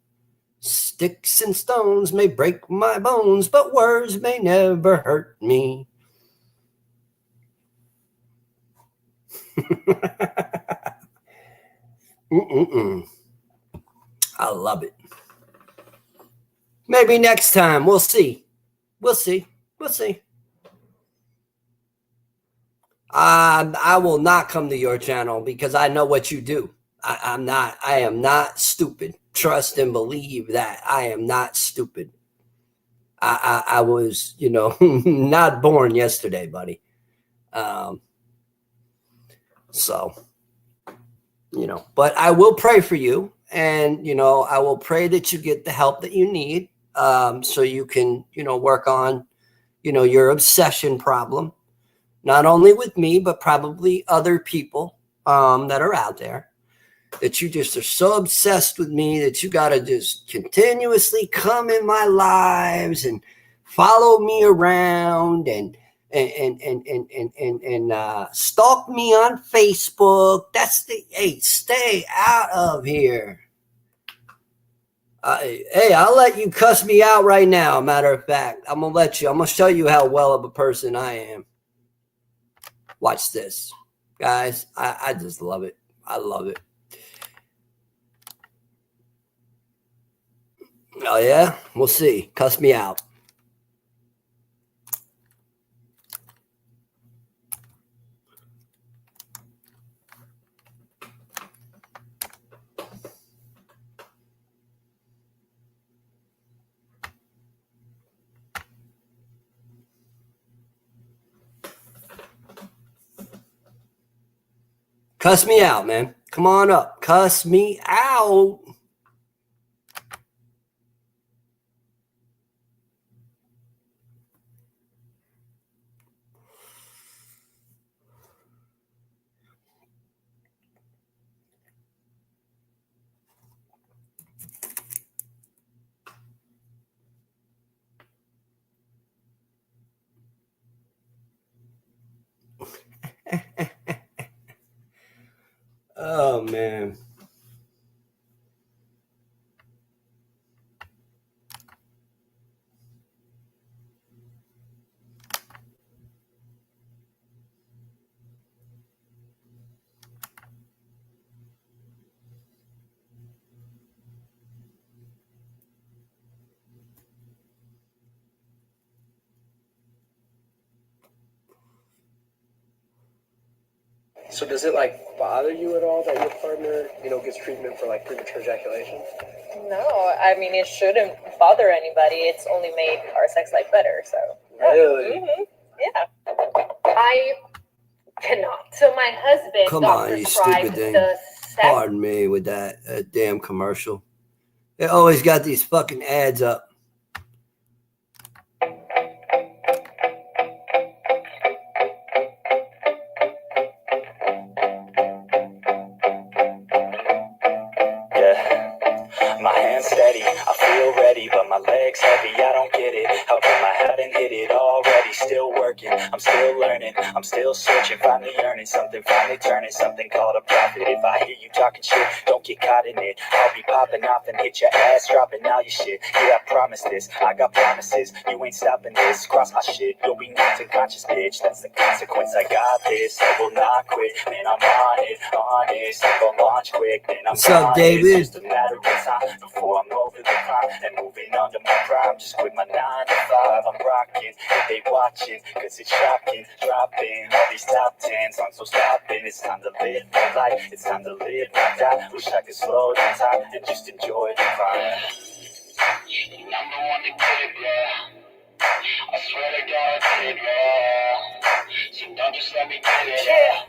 Sticks and stones may break my bones, but words may never hurt me. I love it. Maybe next time. We'll see. I will not come to your channel because I know what you do. I am not stupid. Trust and believe that I am not stupid. I was, not born yesterday, buddy. But I will pray for you, and I will pray that you get the help that you need, so you can, work on, your obsession problem, not only with me, but probably other people that are out there. That you just are so obsessed with me that you got to just continuously come in my lives and follow me around and stalk me on Facebook. Stay out of here. Hey, I'll let you cuss me out right now. Matter of fact, I'm going to show you how well of a person I am. Watch this. Guys, I just love it. I love it. Oh, yeah? We'll see. Cuss me out. Cuss me out, man. Come on up. Cuss me out. Oh, man. So does it bother you at all that your partner, gets treatment for premature ejaculation? No, I mean it shouldn't bother anybody. It's only made our sex life better. So really, yeah. I cannot. So my husband Come got on, you prescribed stupid thing. the sex. Pardon me with that damn commercial. They always got these fucking ads up. My hands steady, I feel ready, but my legs heavy, I don't get it. How come I haven't hit it already? Still working, I'm still learning, I'm still searching, finally earning something, finally turning something called a profit. If I hear you talking shit, don't get caught in it. I'll be popping off and hit your ass, dropping all your shit. Yeah, I promise this, I got promises, you ain't stopping this. Cross my shit, you'll be knocked unconscious, bitch. That's the consequence, I got this, I will not quit. Man, I'm on it, honest, I'm gonna launch quick. Man, I'm What's up, David? It's just a matter of time before I'm over the climb and moving under my prime. Just quit my 9 to 5, I'm rocking, they watching, cause it's shocking, dropping all these top 10s, I'm so stopping. It's time to live my life, it's time to live my die. Wish I could slow down time and just enjoy the climb. I'm the one that did it, yeah. I swear to God I did it, yeah. So don't just let me get it, Yeah,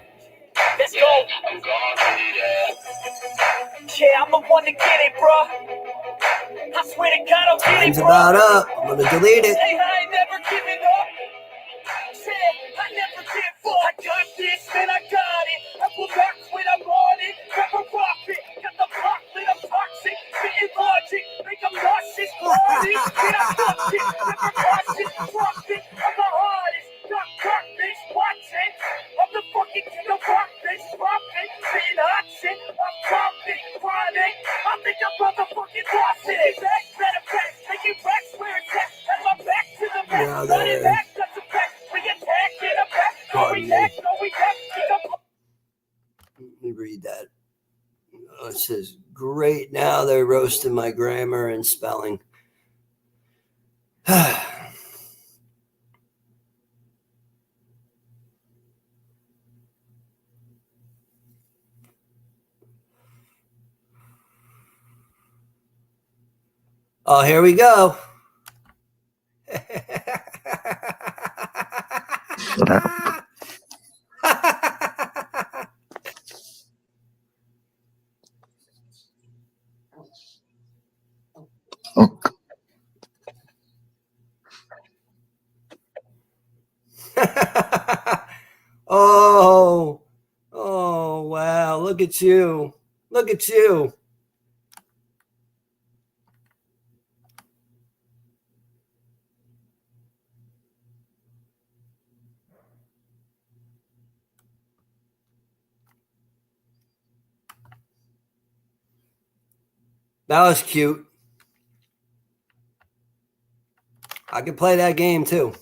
let's go. I'm gonna get it, yeah. care, I'm the one to get it, bro. I swear to God, I'll get Time's it, bro. about up. I'm gonna delete it. Hey, I ain't never giving up. Said I never give up. I got this, man, I got it. I will rock when I'm on it. Never profit. Got the block lit, I'm toxic. Spitting logic, make them nauseous. Artist, then I fucked it. Never cautious, profit. I'm the hardest. Dark, bitch, watch it. I'm the fucking king of rock, bitch. Profit, spitting hot shit. I'm profit, chronic. I think I'm motherfucking lost it. Back, better back, taking back where it's at. Have my back to the back. Now Running there. back, that's a fact. We attack in the back. No Pardon me. react, no react. Keep the Let me read that. Oh, it says, great. Now they're roasting my grammar and spelling. Oh, here we go. Oh, wow. Look at you. Look at you. That was cute. I can play that game too.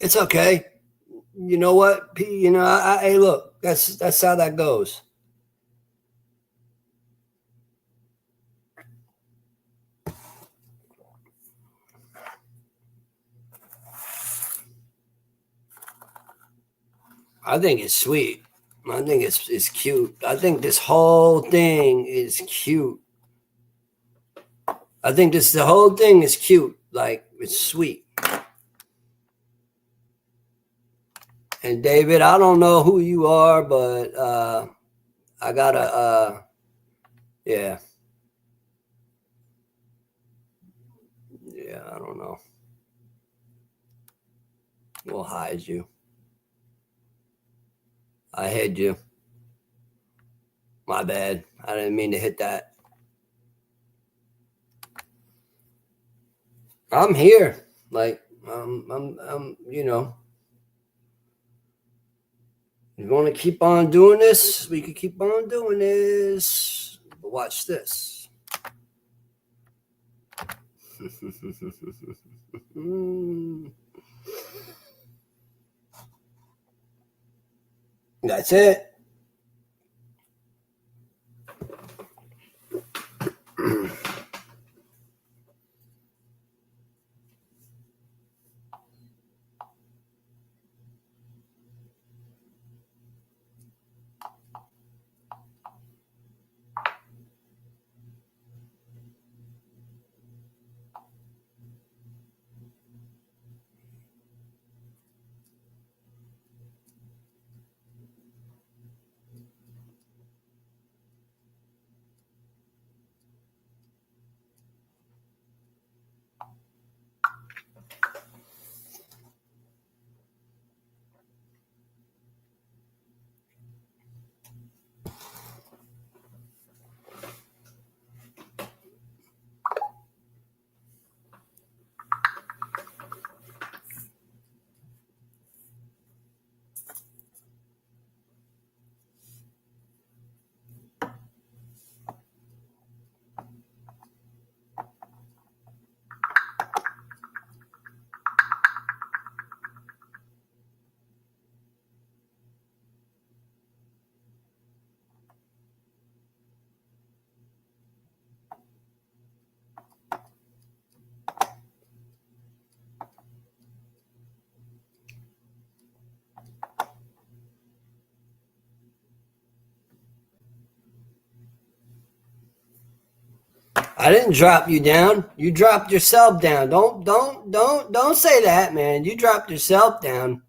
It's okay. You know what? You know, hey, look, that's how that goes. I think it's sweet. I think it's cute. I think this whole thing is cute. I think the whole thing is cute. Like, it's sweet. And David, I don't know who you are, but I gotta yeah. Yeah, I don't know. We'll hide you. I hid you. My bad. I didn't mean to hit that. I'm here. Like, I'm you know, you want to keep on doing this? We could keep on doing this. But watch this. That's it. I didn't drop you down. You dropped yourself down. Don't say that, man. You dropped yourself down.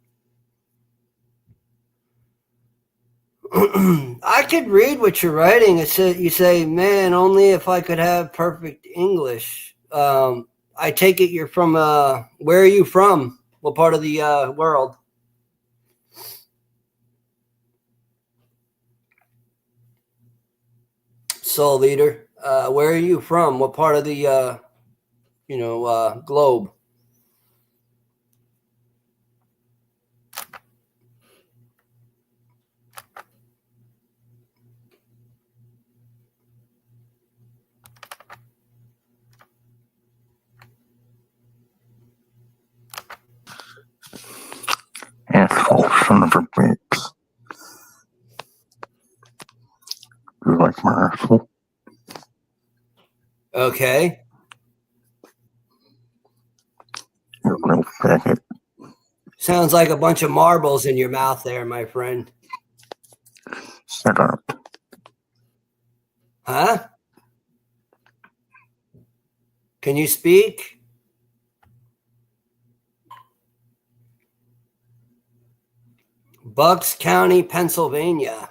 I could read what you're writing. It said you say, "Man, only if I could have perfect English." I take it you're from. Where are you from? What part of the world? Soul Leader. Where are you from? What part of the globe? Asshole son of a bitch. You like my asshole? Okay. You little faggot. Sounds like a bunch of marbles in your mouth there, my friend. Shut up. Huh? Can you speak? Bucks County, Pennsylvania.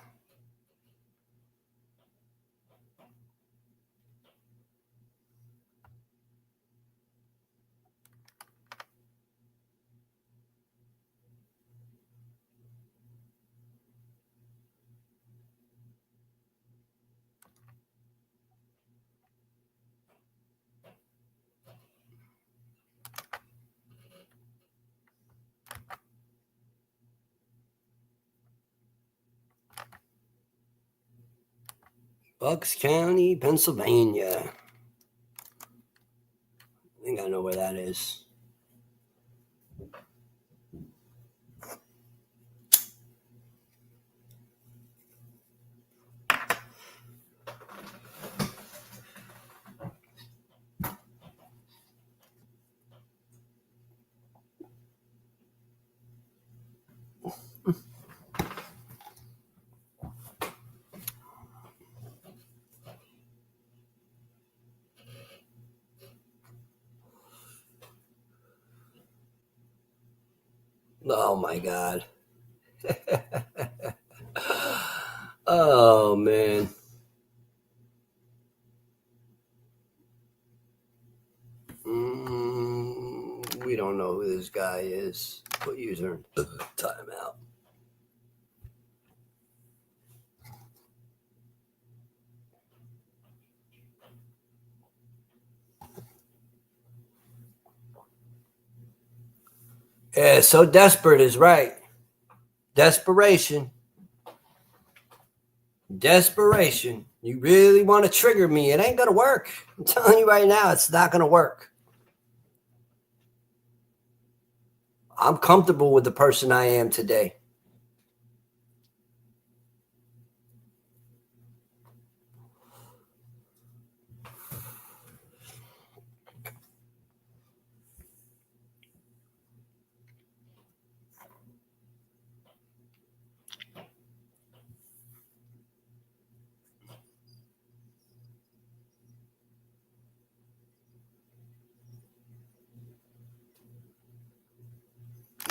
Bucks County, Pennsylvania. I think I know where that is. Oh my God. Oh man. We don't know who this guy is. Put user in timeout. Yeah, so desperate is right. Desperation. Desperation. You really want to trigger me. It ain't going to work. I'm telling you right now, it's not going to work. I'm comfortable with the person I am today.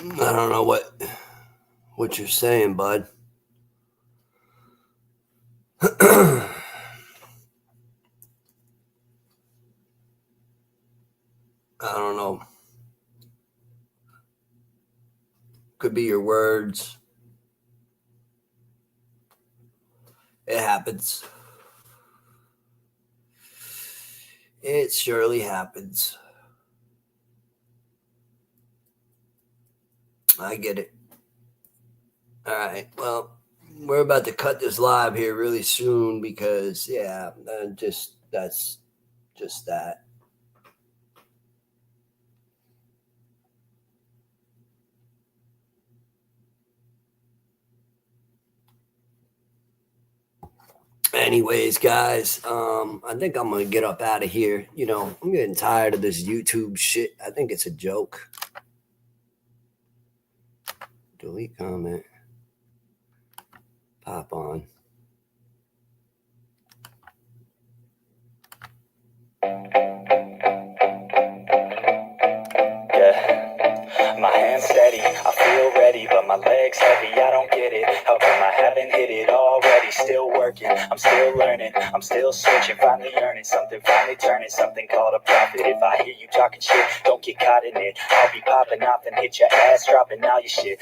I don't know what you're saying, bud. I don't know. Could be your words. It happens. It surely happens. I get it. All right. Well, we're about to cut this live here really soon because, yeah, that's just that. Anyways, guys, I think I'm gonna get up out of here. You know, I'm getting tired of this YouTube shit. I think it's a joke. Delete comment. Pop on. Yeah, my hands steady, I feel ready, but my legs heavy, I don't get it. How come I haven't hit it already? Still working, I'm still learning, I'm still searching, finally earning something, finally turning something called a profit. If I hear you talking shit, don't get caught in it. I'll be popping off and hit your ass, dropping all your shit.